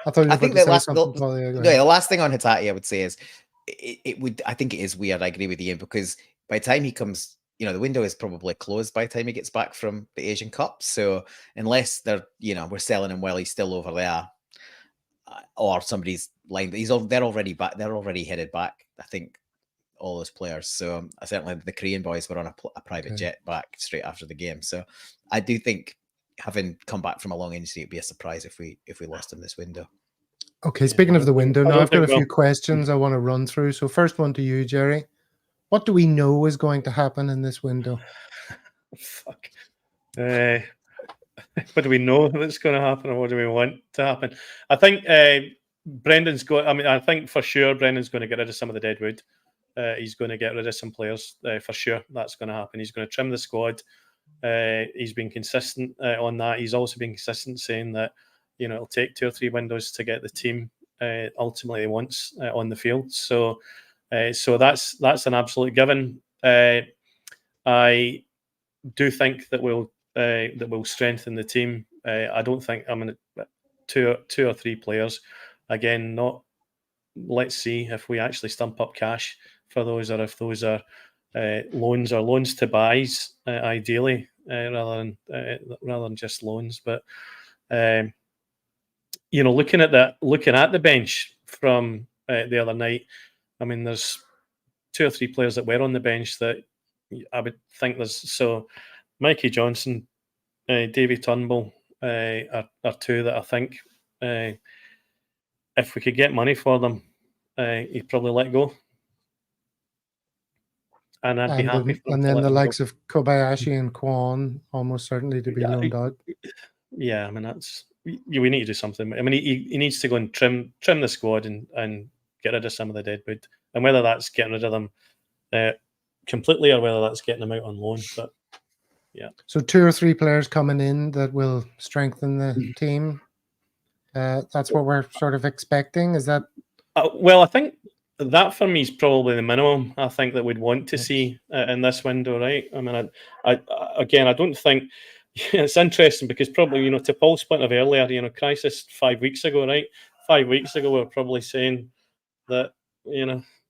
I think the last thing on Hatate I would say is I think it is weird. I agree with Ian, because by the time he comes, the window is probably closed by the time he gets back from the Asian Cup. So unless they're, we're selling him while he's still over there, or somebody's lined, they're already back. They're already headed back. I think all those players. So certainly the Korean boys were on a private jet back straight after the game. So I do think, having come back from a long injury, it'd be a surprise if we lost him this window. Okay, speaking of the window, now I've got a few questions I want to run through. So first one to you, Jerry. What do we know is going to happen in this window? Fuck. What do we know that's going to happen, or what do we want to happen? I think Brendan's going. I mean, I think for sure Brendan's going to get rid of some of the deadwood. He's going to get rid of some players for sure. That's going to happen. He's going to trim the squad. He's been consistent on that. He's also been consistent saying that it'll take 2 or 3 windows to get the team ultimately he wants on the field. So that's an absolute given. I do think that we'll strengthen the team. I don't think two or three players. Again, let's see if we actually stump up cash for those, or if those are loans to buys, ideally, rather than just loans. But looking at the bench from the other night, I mean, there's 2 or 3 players that were on the bench that I would think there's. So Mikey Johnson, Davy Turnbull are 2 that I think if we could get money for them, he'd probably let go. and I'd be happy for him and to then let the him likes go. of Kobayashi and Kwon almost certainly to be loaned out. Yeah, I mean that's we need to do something. I mean he needs to go and trim the squad and get rid of some of the deadwood, and whether that's getting rid of them completely or whether that's getting them out on loan. But yeah, so 2 or 3 players coming in that will strengthen the team. That's what we're sort of expecting. Is that? Well, I think that for me is probably the minimum. I think that we'd want to see in this window, right? I mean, I don't think it's interesting because probably to Paul's point of earlier, crisis 5 weeks ago, right? 5 weeks ago, we were probably saying that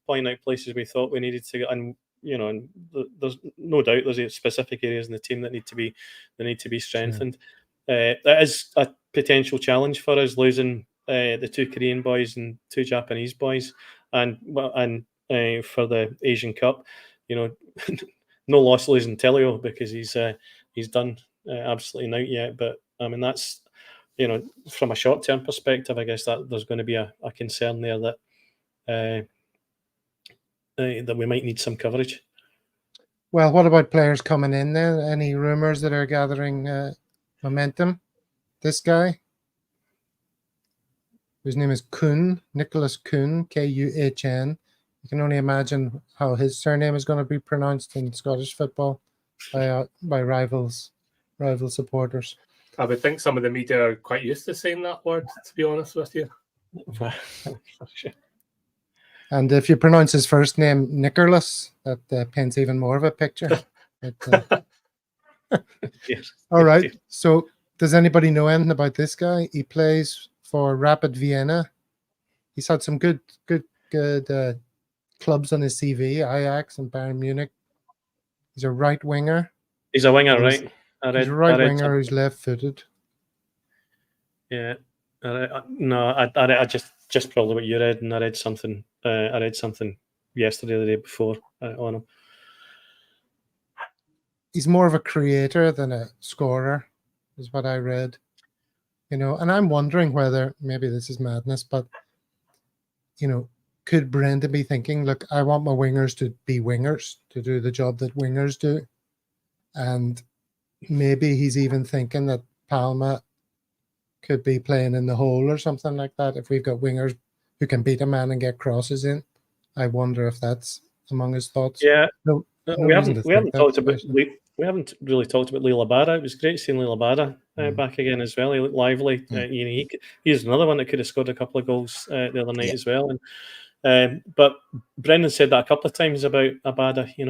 pointing out places we thought we needed to get, and there's no doubt there's specific areas in the team that need to be strengthened. Sure. That is a potential challenge for us, losing the 2 Korean boys and 2 Japanese boys, and for the Asian Cup, no loss losing 𝐀 because he's done absolutely nothing yet. But I mean that's from a short term perspective, I guess that there's going to be a concern there that that we might need some coverage. Well, what about players coming in then? Any rumours that are gathering momentum? This guy, whose name is Nicholas 𝐭, 𝐂. You can only imagine how his surname is going to be pronounced in Scottish football by rival supporters. I would think some of the media are quite used to saying that word, to be honest with you. And if you pronounce his first name Nicholas, that paints even more of a picture. Yes. All right. So does anybody know anything about this guy? He plays for Rapid Vienna. He's had some good clubs on his CV, Ajax and Bayern Munich. He's a right winger. He's a winger, right? He's a right winger who's left-footed. Yeah. I just probably what you read, and I read something. I read something yesterday, or the day before on him. He's more of a creator than a scorer, is what I read. And I'm wondering whether maybe this is madness, but could Brendan be thinking, look, I want my wingers to be wingers, to do the job that wingers do, and maybe he's even thinking that Palma could be playing in the hole or something like that. If we've got wingers who can beat a man and get crosses in, I wonder if that's among his thoughts. Yeah, we haven't really talked about Lee Labada. It was great seeing Lee Labada back again as well. He looked lively. He's another one that could have scored a couple of goals the other night as well. And but Brendan said that a couple of times about Abada. He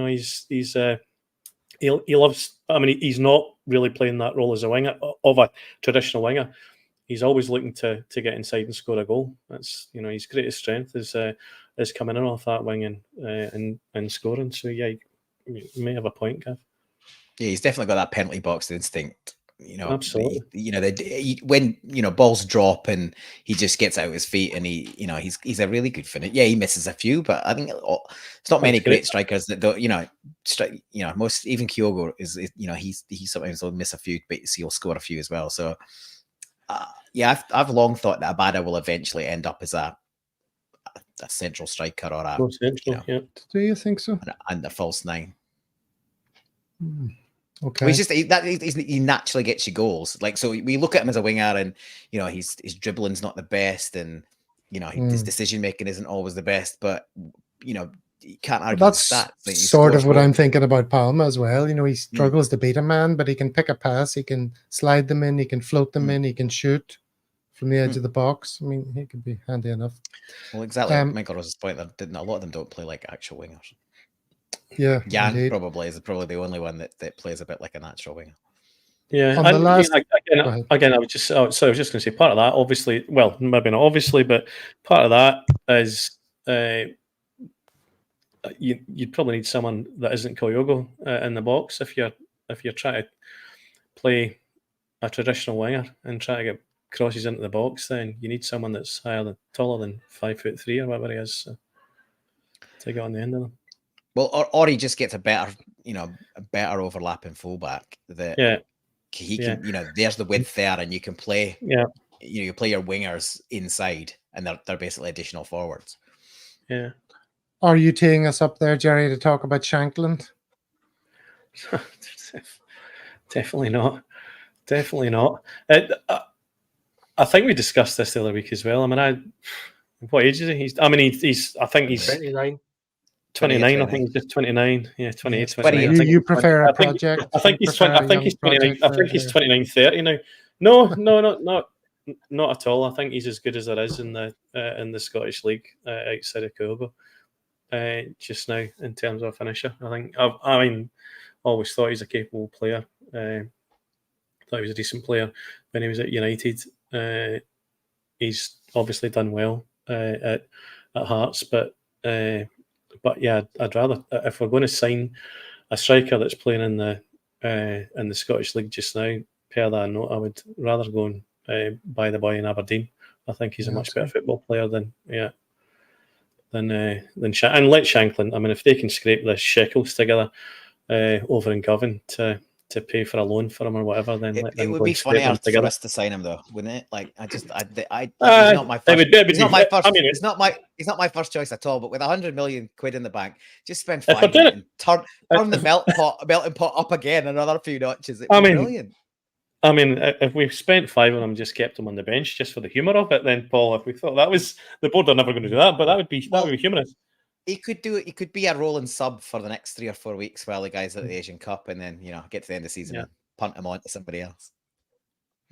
loves. I mean, he's not really playing that role as a winger of a traditional winger. He's always looking to get inside and score a goal. That's his greatest strength is coming in off that wing and scoring. So yeah, you may have a point, Gav. Yeah, he's definitely got that penalty box instinct. Absolutely. When balls drop and he just gets out his feet and he's a really good finisher. Yeah, he misses a few, but I think it's not many great strikers that don't. Most even Kyogo is he sometimes will miss a few, but he'll score a few as well. So I've long thought that Abada will eventually end up as a central striker or a yeah. Do you think so? And a false nine. Okay. Well, he naturally gets you goals. Like, so we look at him as a winger, and his dribbling's not the best, and his decision making isn't always the best. But you can't argue that's with that. Sort of what I'm thinking about Palma as well. He struggles to beat a man, but he can pick a pass, he can slide them in, he can float them in, he can shoot from the edge of the box. I mean, he could be handy enough. Well, exactly. Michael Rose's point that a lot of them don't play like actual wingers. Yeah, Jan is probably the only one that plays a bit like a natural winger. Yeah, on the last... again, I was just going to say part of that, obviously, well, maybe not obviously, but part of that is you'd probably need someone that isn't Kyogo in the box if you're trying to play a traditional winger and try to get crosses into the box. Then you need someone that's taller than 5'3" or whatever he is to get on the end of them. Well, or he just gets a better overlapping fullback that he can, there's the width there, and you can play, you play your wingers inside, and they're basically additional forwards. Yeah. Are you teeing us up there, Jerry, to talk about Shankland? Definitely not. Definitely not. I think we discussed this the other week as well. I mean, what age is he? He's I think he's 29. 29. I think he's just 29. Yeah, 28, Yes, 29. you prefer a project? I think he's 20. I think he's 29. I think he's 29, 30 now. No, not at all. I think he's as good as there is in the Scottish League outside of 𝐀 just now in terms of a finisher. I always thought he's a capable player. Thought he was a decent player when he was at United. He's obviously done well at Hearts, but yeah, I'd rather, if we're going to sign a striker that's playing in the Scottish League just now, per that note, I would rather go and buy the boy in Aberdeen. I think he's a much better football player than and let Shankland. I mean, if they can scrape the shekels together over in Govan to pay for a loan for him or whatever, then let them it would go be and scrape funnier them together. for us to sign him though, wouldn't it? Like, he's not my first. He's not my first choice at all. But with 100 million quid in the bank, just spend 5 minutes and turn the melting pot up again another few notches. It'd be brilliant. I mean, if we've spent 5 on him, just kept him on the bench just for the humour of it, then Paul, if we thought that was the board are never going to do that, but that would be humorous. He could do it. He could be a rolling sub for the next 3 or 4 weeks while the guys at the Asian Cup, and then get to the end of the season and punt him on to somebody else.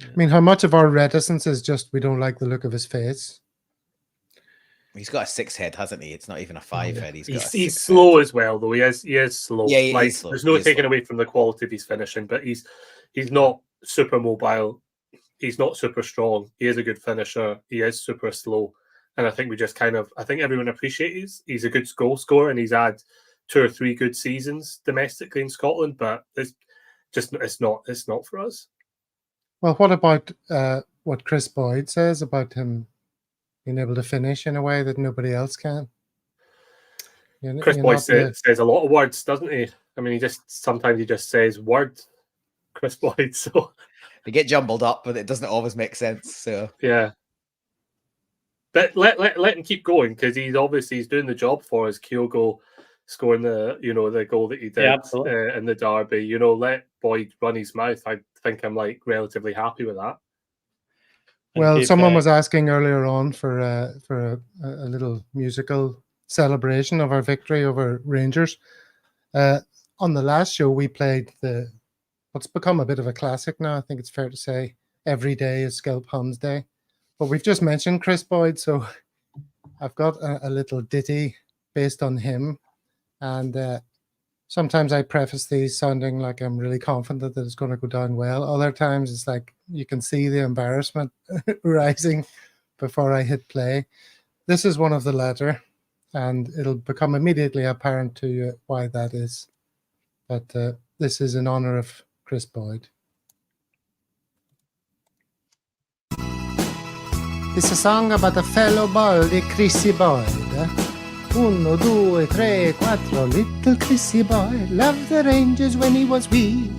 I mean, how much of our reticence is just we don't like the look of his face? He's got a 6 head, hasn't he? It's not even a 5 head. He's slow as well, though. He is slow. Yeah, he's slow. There's no taking away from the quality of his finishing, but he's not super mobile. He's not super strong. He is a good finisher. He is super slow. And I think we just I think everyone appreciates he's a good goal scorer, and he's had 2 or 3 good seasons domestically in Scotland, but it's not for us. Well, what about what Chris Boyd says about him being able to finish in a way that nobody else can? Chris Boyd says a lot of words, doesn't he? I mean, sometimes he just says word, Chris Boyd. So they get jumbled up, but it doesn't always make sense. So yeah. But let him keep going, because he's doing the job for us. 𝐀 scoring the goal that he did in the derby. Let Boyd run his mouth. I think I'm relatively happy with that. Well, someone was asking earlier on for a little musical celebration of our victory over Rangers. On the last show, we played what's become a bit of a classic now. I think it's fair to say every day is 𝐀 Day. But we've just mentioned Chris Boyd, so I've got a little ditty based on him. And sometimes I preface these sounding like I'm really confident that it's going to go down well. Other times it's like you can see the embarrassment rising before I hit play. This is one of the latter, and it'll become immediately apparent to you why that is. But this is in honor of Chris Boyd. It's a song about a fellow baldy Chrissy Boyd. 1, 2, 3, 4, little Chrissy Boyd loved the Rangers when he was wee.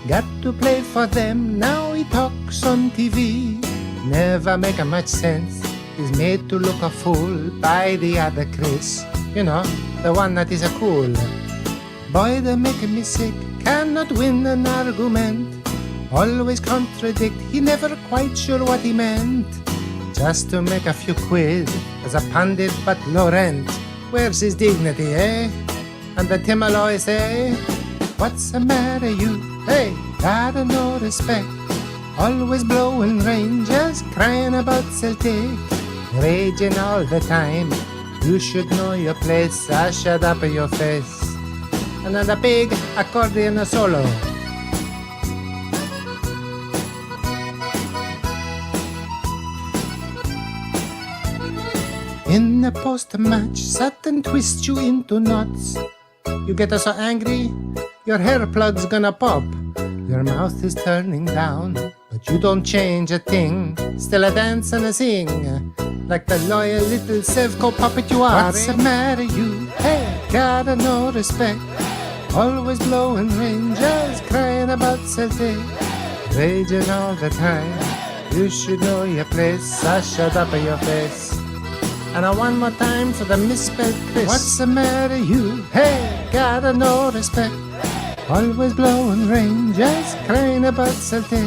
Got to play for them, now he talks on TV. Never make much sense, he's made to look a fool by the other Chris. The one that is a cool. Boy, they're making me sick, cannot win an argument. Always contradict, he never quite sure what he meant. Just to make a few quid as a pundit but low rent. Where's his dignity, eh? And the Timalois, eh? What's the matter, you? Hey, gotta no respect. Always blowing Rangers, crying about Celtic. Raging all the time. You should know your place. I shut up your face. Another big accordion solo. In the post-match, Sutton twists you into knots. You get so angry, your hair plug's gonna pop. Your mouth is turning down, but you don't change a thing. Still a dance and a sing, like the loyal little 𝐒𝐿 puppet you are. What's the matter, you? Hey, gotta no respect. Always blowing Rangers, crying about Celtic. Raging all the time, you should know your place. I shut up your face. And one more time for the misspelled Chris. What's the matter, you? Hey, gotta no respect. Always blowing rain, just crying about Celtic.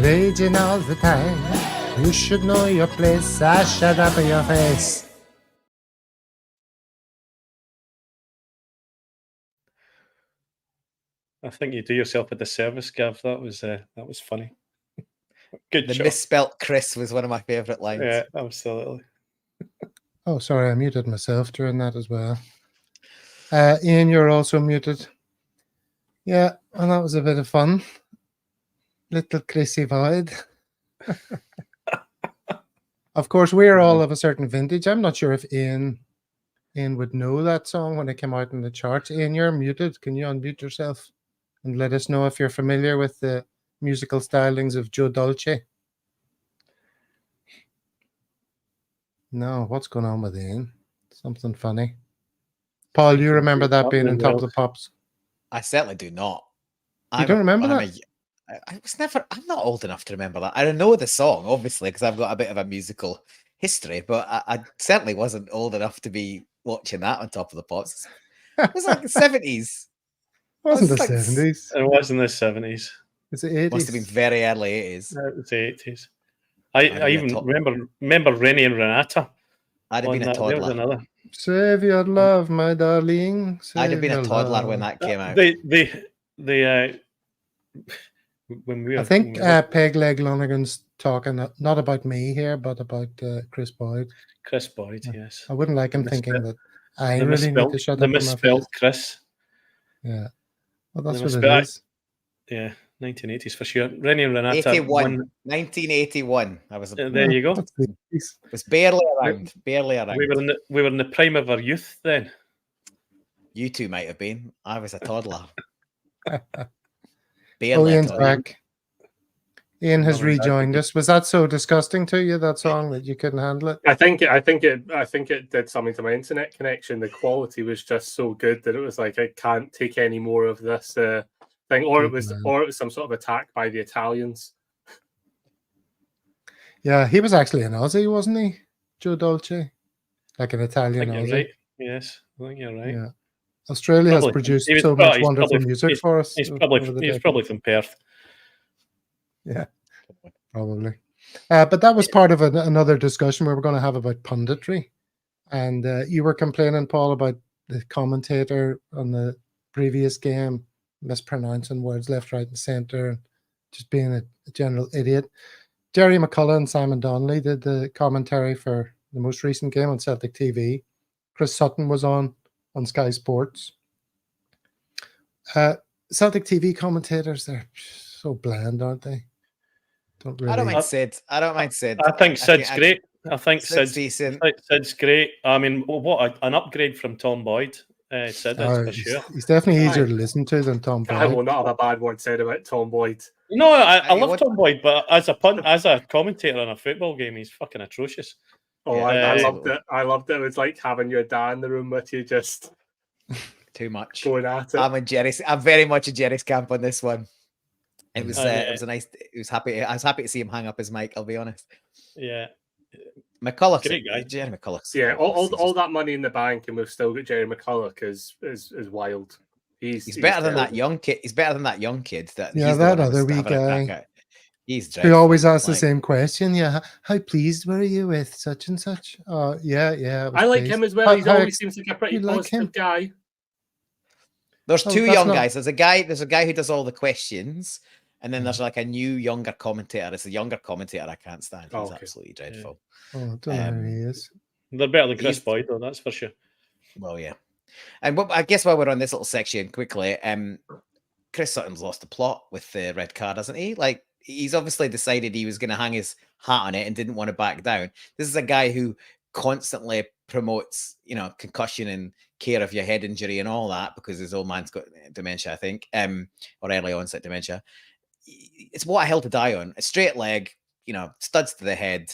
Raging all the time. You should know your place. I shut up in your face. I think you do yourself a disservice, Gav. That was funny. Good The job. misspelt Chris was one of my favourite lines. Yeah, absolutely. Oh, sorry, I muted myself during that as well. Ian, you're also muted. Yeah, and that was a bit of fun. Little Chrissy Void. Of course, we're all of a certain vintage. I'm not sure if Ian would know that song when it came out in the charts. Ian, you're muted. Can you unmute yourself and let us know if you're familiar with the musical stylings of Joe Dolce? No, what's going on with Ian? Something funny. Paul, you remember that being in Top of the Pops? I certainly do not. You don't remember that? I was never. I'm not old enough to remember that. I know the song, obviously, because I've got a bit of a musical history, but I certainly wasn't old enough to be watching that on Top of the Pops. It was like the 70s. It wasn't the like 70s. It was in the 70s. It's the 80s. Must have been very early 80s. It was the 80s. I even remember Rennie and Renata. I'd have been a There was toddler. another. Save your love, my darling. I'd have been a Save your toddler love. when that came out. They when we were, I think Peg Leg Lonergan's talking not about me here, but about Chris Boyd. Chris Boyd, yes. I wouldn't like him thinking that I The really need misspelled- to shut the up in my face. misspelled Chris. Yeah. Well, that's The what it misspelled- is. Yeah, 1980s for sure. Rennie and Renata. 1981. I was. There you go. That's the 80s. Was barely around. Barely around. We were in the prime of our youth then. You two might have been. I was a toddler. Oh, Barely a Ian's toddler. back. Ian has Mum and Dad rejoined us. Was that so disgusting to you, that song, that you couldn't handle it? I think it did something to my internet connection. The quality was just so good that it was like I can't take any more of this thing, or it was some sort of attack by the Italians. Yeah, he was actually an Aussie, wasn't he? Joe Dolce, like an I Italian think Aussie. you're right. Yes, I think you're right. Yeah, Australia has Probably- produced he was so probably- much he's wonderful probably- music for us. He's over probably the he's decades. probably from Perth. Yeah, probably. But that was part of another discussion we were going to have about punditry. And you were complaining, Paul, about the commentator on the previous game mispronouncing words left, right, and centre, and just being a general idiot. Jerry McCullough and Simon Donnelly did the commentary for the most recent game on Celtic TV. Chris Sutton was on Sky Sports. Celtic TV commentators, they're so bland, aren't they? Don't really. I don't mind Sid. I don't mind Sid. I think Sid's great. I think Sid's Sid's decent. Sid's great. I mean, what an upgrade from Tom Boyd. Sid is for sure. He's definitely easier to listen to than Tom I will Boyd. not have a bad word said about Tom Boyd. No, I love what- Tom Boyd, but as a commentator on a football game, he's fucking atrocious. Oh, Yeah, I loved absolutely. it. I loved it. It was like having your dad in the room with you, just Too much. going at it. I'm very much in Jerry's camp on this one. It was Yeah. it was a nice. It was happy. I was happy to see him hang up his mic. I'll be honest. Yeah, McCulloch's Great guy. Jerry McCulloch's. Yeah, all he's that money in the bank, and we've still got Jerry McCulloch is wild. He's better than that terrible. young kid. He's better than that young kid. That Yeah, he's the that one who was other wee having a crack guy. at. He's He dreadful. always asks the Like, same question. Yeah, how pleased were you with such and such? Oh, yeah. I like him as well. He How always seems like a pretty you like positive him? guy. There's Oh, two that's young not- guys. There's a guy who does all the questions, and then there's like a new younger commentator. It's a younger commentator I can't stand. He's Oh, okay. absolutely dreadful. Oh, I don't know who he is. they're better than Chris He's- Boyd, though. That's for sure. Well, yeah. And I guess while we're on this little section, quickly, Chris Sutton's lost the plot with the red card, hasn't he? Like, he's obviously decided he was going to hang his hat on it and didn't want to back down. This is a guy who constantly promotes, concussion and care of your head injury and all that because his old man's got dementia, I think, or early onset dementia. It's what a hell to die on. A straight leg, studs to the head.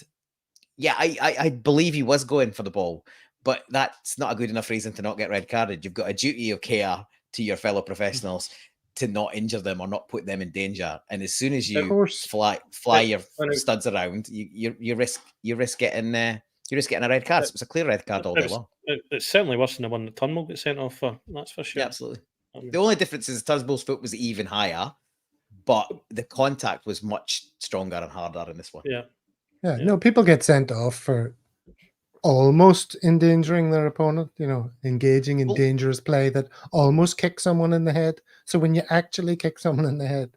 Yeah, I believe he was going for the ball, but that's not a good enough reason to not get red carded. You've got a duty of care to your fellow professionals to not injure them or not put them in danger. And as soon as Of you course. fly your studs around, you risk getting You're just getting a red card. So it was a clear red card all day long. It's certainly worse than the one that Turnbull got sent off for. That's for sure. Yeah, absolutely. The only difference is Turnbull's foot was even higher, but the contact was much stronger and harder in this one. Yeah. No, people get sent off for almost endangering their opponent, engaging in dangerous play that almost kicks someone in the head. So when you actually kick someone in the head,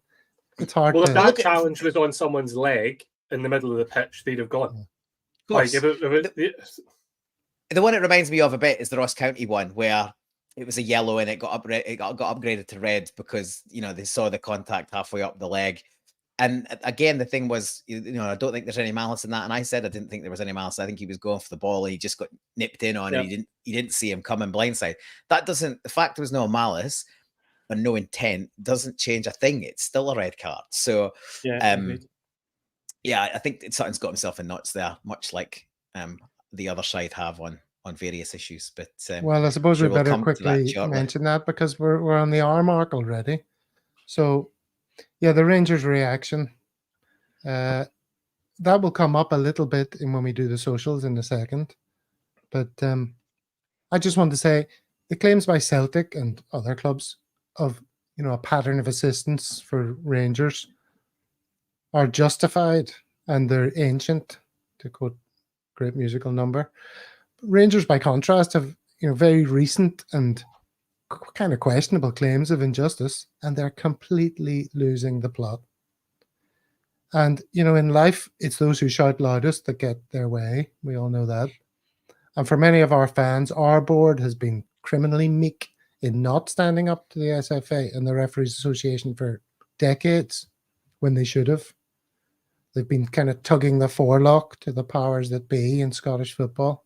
it's hard Well, to... if that challenge was on someone's leg in the middle of the pitch, they'd have gone. Like, the one it reminds me of a bit is the Ross County one, where it was a yellow and it got upgraded to red because they saw the contact halfway up the leg. And again, the thing was, I don't think there's any malice in that. And I said I didn't think there was any malice. I think he was going for the ball and he just got nipped in on, and he didn't see him coming blindside. The fact there was no malice and no intent doesn't change a thing. It's still a red card. So I think something's got himself in knots there, much like the other side have on various issues. But well, I suppose we better quickly mention that because we're on the hour mark already. So yeah, the Rangers' reaction, that will come up a little bit when we do the socials in a second. But I just want to say the claims by Celtic and other clubs of a pattern of assistance for Rangers are justified and they're ancient, to quote a great musical number. Rangers, by contrast, have very recent and kind of questionable claims of injustice, and they're completely losing the plot. And in life, it's those who shout loudest that get their way. We all know that. And for many of our fans, our board has been criminally meek in not standing up to the SFA and the Referees Association for decades when they should have. They've been kind of tugging the forelock to the powers that be in Scottish football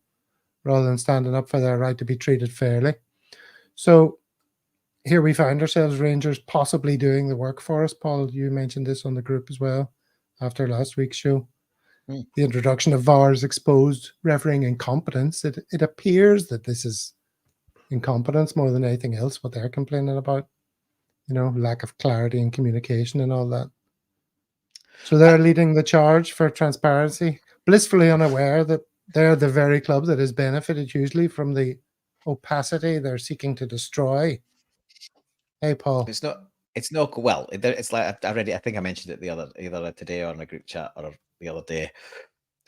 rather than standing up for their right to be treated fairly. So here we find ourselves, Rangers, possibly doing the work for us. Paul, you mentioned this on the group as well after last week's show. The introduction of VAR's exposed refereeing incompetence. It appears that this is incompetence more than anything else, what they're complaining about. Lack of clarity and communication and all that. So they're leading the charge for transparency, blissfully unaware that they're the very club that has benefited hugely from the opacity they're seeking to destroy. Hey, Paul. It's not well. It's like I think I mentioned it either today or in a group chat or the other day.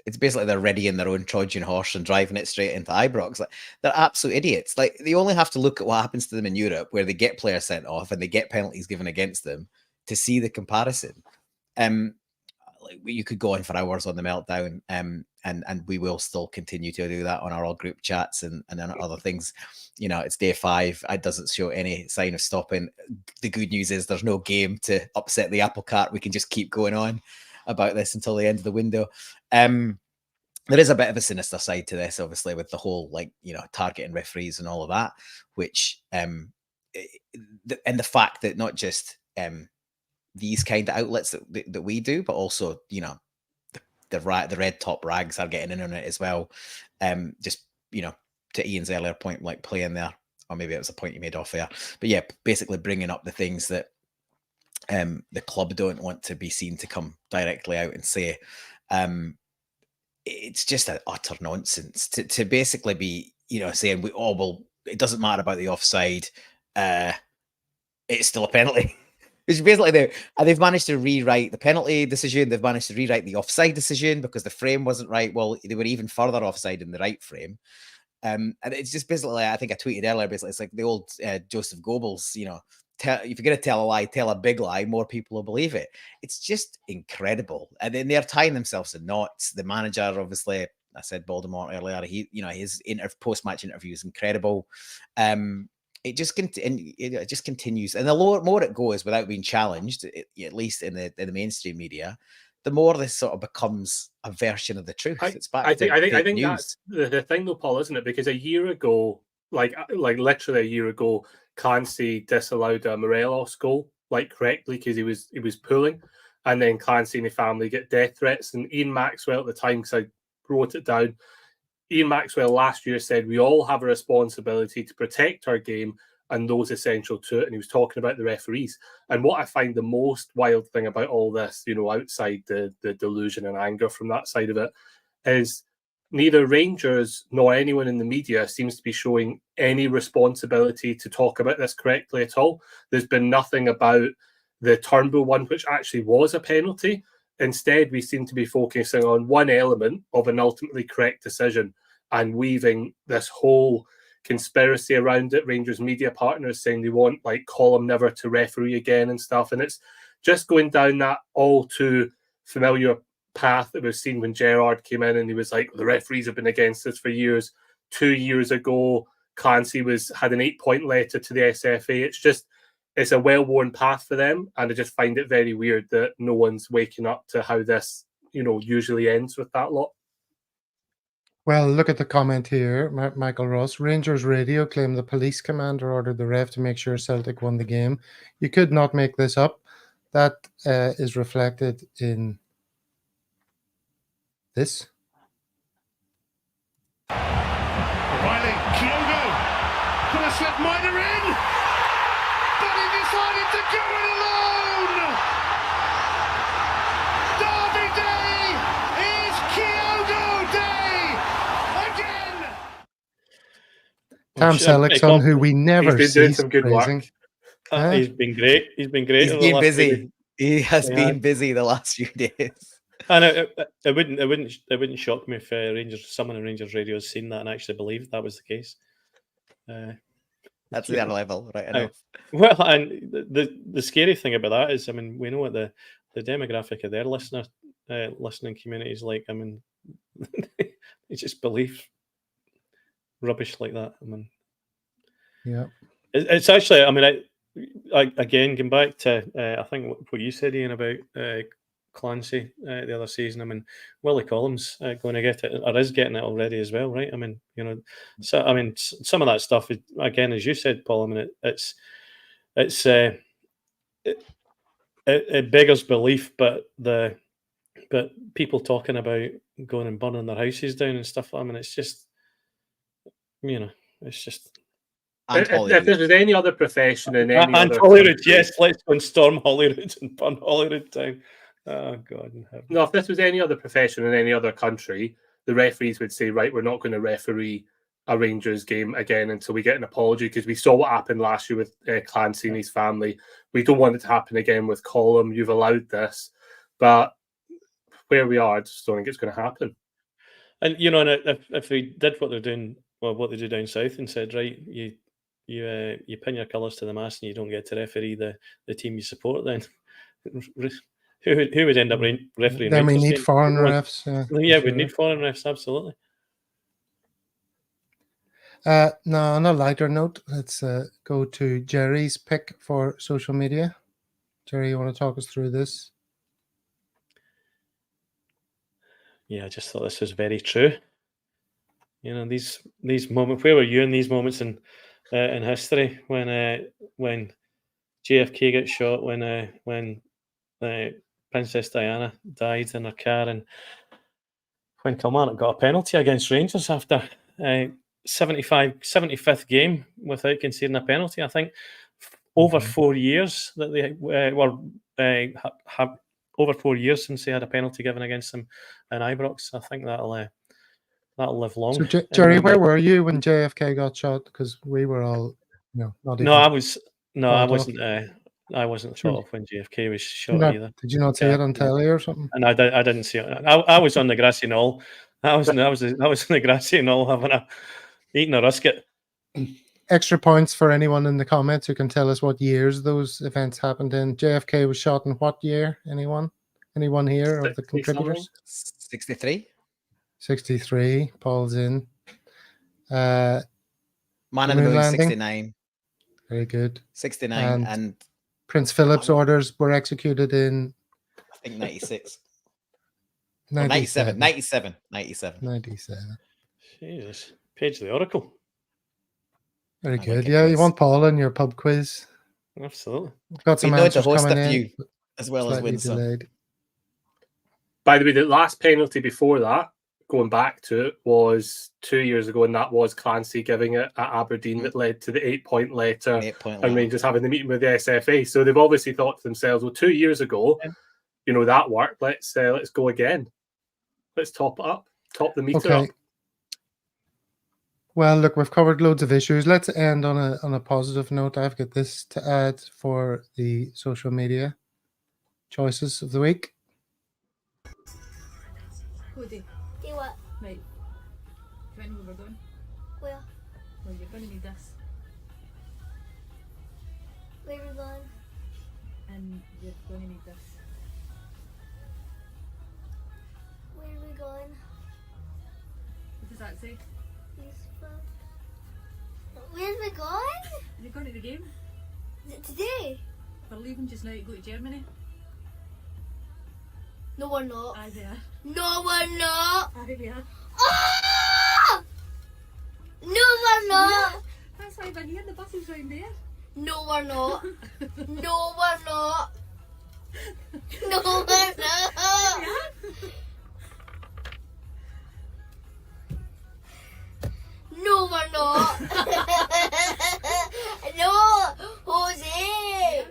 It's basically they're readying their own Trojan horse and driving it straight into Ibrox. Like, they're absolute idiots. Like, they only have to look at what happens to them in Europe, where they get players sent off and they get penalties given against them, to see the comparison. You could go on for hours on the meltdown, and we will still continue to do that on our all group chats and on other things. It's day 5. It doesn't show any sign of stopping. The good news is there's no game to upset the apple cart. We can just keep going on about this until the end of the window. There is a bit of a sinister side to this, obviously, with the whole targeting referees and all of that, which and the fact that not just these kind of outlets that we do, but also the red top rags are getting in on it as well. Just to Ian's earlier point, like playing there, or maybe it was a point you made off there, but yeah, basically bringing up the things that the club don't want to be seen to come directly out and say. It's just an utter nonsense to basically be saying it doesn't matter about the offside, it's still a penalty. Which basically they've managed to rewrite the penalty decision. They've managed to rewrite the offside decision because the frame wasn't right. Well, they were even further offside in the right frame. And it's just basically, I think I tweeted earlier, basically, it's like the old Joseph Goebbels, if you're going to tell a lie, tell a big lie, more people will believe it. It's just incredible. And then they're tying themselves in knots. The manager, obviously, I said Baltimore earlier, his post-match interview is incredible. It just continues, and the more it goes without being challenged, at least in the mainstream media, the more this sort of becomes a version of the truth. It's back. I think news. That's the thing, though, Paul, isn't it? Because a year ago, like literally a year ago, Clancy disallowed a Morelos goal correctly because he was pulling, and then Clancy and the family get death threats. And Ian Maxwell at the time, because I wrote it down. Ian Maxwell last year said, we all have a responsibility to protect our game and those essential to it. And he was talking about the referees. And what I find the most wild thing about all this, outside the delusion and anger from that side of it, is neither Rangers nor anyone in the media seems to be showing any responsibility to talk about this correctly at all. There's been nothing about the Turnbull one, which actually was a penalty. Instead, we seem to be focusing on one element of an ultimately correct decision and weaving this whole conspiracy around it. Rangers media partners saying they want like Colm never to referee again and stuff. And it's just going down that all too familiar path that we've seen when Gerrard came in and he was like, the referees have been against us for years. 2 years ago, Clancy had an 8-point letter to the SFA. It's a well-worn path for them, and I just find it very weird that no one's waking up to how this, usually ends with that lot. Well, look at the comment here. Michael Ross. Rangers radio claimed the police commander ordered the ref to make sure Celtic won the game. You could not make this up. That is reflected in this. Riley, 𝐀 could have slipped Minor in, but he decided to go it alone. Derby Day is 𝐀 Day again. Tam Seligson, who we never He's been doing some good praising. work. He's been great. He's been great. He's over the been last busy. He has been busy the last few days. And it wouldn't shock me if someone in Rangers radio has seen that and actually believed that was the case. That's the other level, right enough. Well, and the scary thing about that is, I mean, we know what the demographic of their listening community is like. I mean, they just believe rubbish like that. I mean, yeah, it's actually. I mean, I again going back to I think what you said, Ian, about Clancy the other season. I mean, Willie Collins going to get it, or is getting it already as well, right? I mean, so I mean, some of that stuff is, again, as you said, Paul. I mean, it beggars belief, but people talking about going and burning their houses down and stuff. I mean, it's just, it's just. If there was any other profession in any and other Holyrood, country, yes, let's go and storm Holyrood and burn Holyrood down. Oh God in heaven. No, if this was any other profession in any other country, the referees would say, right, we're not going to referee a Rangers game again until we get an apology, because we saw what happened last year with Clancy and his family. We don't want it to happen again with Colm. You've allowed this, but where we are, I just don't think it's going to happen. And and if they did what they're doing, well, what they do down south, and said, right, you pin your colours to the mast and you don't get to referee the team you support, then who would end up refereeing? Then we Rangers need games? foreign refs. Yeah, we need foreign refs, absolutely. Now, on a lighter note, let's go to Jerry's pick for social media. Jerry, you want to talk us through this? Yeah, I just thought this was very true. These moments. Where were you in these moments in history when JFK got shot, when Princess Diana died in her car, and when Kilmarnock got a penalty against Rangers after 75th game without conceding a penalty? I think over 4 years that they have over 4 years since they had a penalty given against them in Ibrox. I think that'll live long. So, Jerry, where were you when JFK got shot? Because we were all, not even. I wasn't. I wasn't thought of when JFK was shot either. Did you not see it on telly or something? And I didn't see it. I was on the grassy knoll. I was on the grassy knoll eating a rusket. Extra points for anyone in the comments who can tell us what years those events happened in. JFK was shot in what year? Anyone here of the contributors? 63. 63. Paul's in. Man in the Moon, 69. Very good. 69 and Prince Philip's orders were executed in, I think, 96. 97. 97. Jesus. Page of the Oracle. Very good. Yeah, you want Paul in your pub quiz? Absolutely. Got some we know to answers host coming a few in, as well as win some. Delayed. By the way, the last penalty before that, going back to it, was 2 years ago, and that was Clancy giving it at Aberdeen that led to the 8-point letter and Rangers having the meeting with the SFA. So they've obviously thought to themselves, well, 2 years ago, that worked. Let's go again. Let's top it up, top the meter up. Well, look, we've covered loads of issues. Let's end on a positive note. I've got this to add for the social media choices of the week. Cody, Do what? right. Do you know where we're going? Where? Well, you're going to need this. Where are we going? And you're going to need this. Where are we going? What does that say? Lisburn. Where are we going? You're going to the game? Is it today? We're leaving just now to go to Germany. No, we're not. Aye, they are. No, we're not. Aye, they are. Oh! No, we're not. That's why we're here. The bus is round there. No, we're not. No, we're not. No, we're not. No, we're not. No, Jose.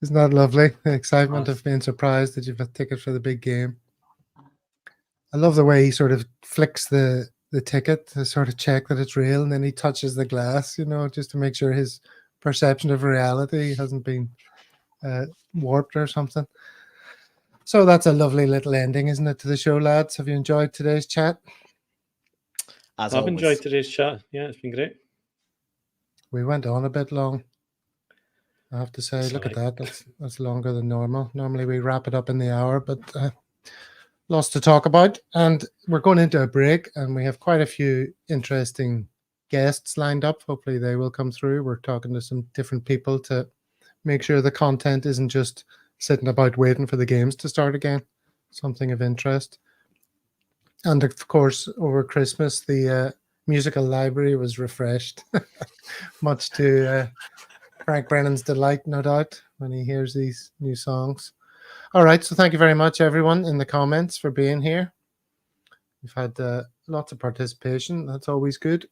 Isn't that lovely? The excitement of being surprised that you've a ticket for the big game. I love the way he sort of flicks the ticket to sort of check that it's real, and then he touches the glass, you know, just to make sure his perception of reality hasn't been warped or something. So that's a lovely little ending, isn't it, to the show, lads? Have you enjoyed today's chat? As I've always. enjoyed today's chat. Yeah, it's been great. We went on a bit long, I have to say. That's Look at all right. that. That's longer than normal. Normally we wrap it up in the hour, but lots to talk about. And we're going into a break, and we have quite a few interesting guests lined up. Hopefully they will come through. We're talking to some different people to make sure the content isn't just sitting about waiting for the games to start again. Something of interest. And of course, over Christmas, the musical library was refreshed, much to Frank Brennan's delight, no doubt, when he hears these new songs. All right, so thank you very much, everyone, in the comments for being here. We've had lots of participation. That's always good.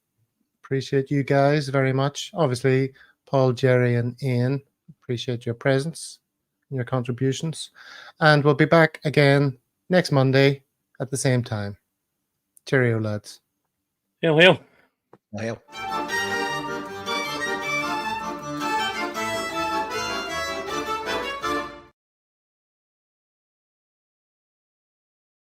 Appreciate you guys very much. Obviously, Paul, Jerry, and Ian, appreciate your presence and your contributions. And we'll be back again next Monday at the same time. Cheerio, lads. Hail, hail. Well.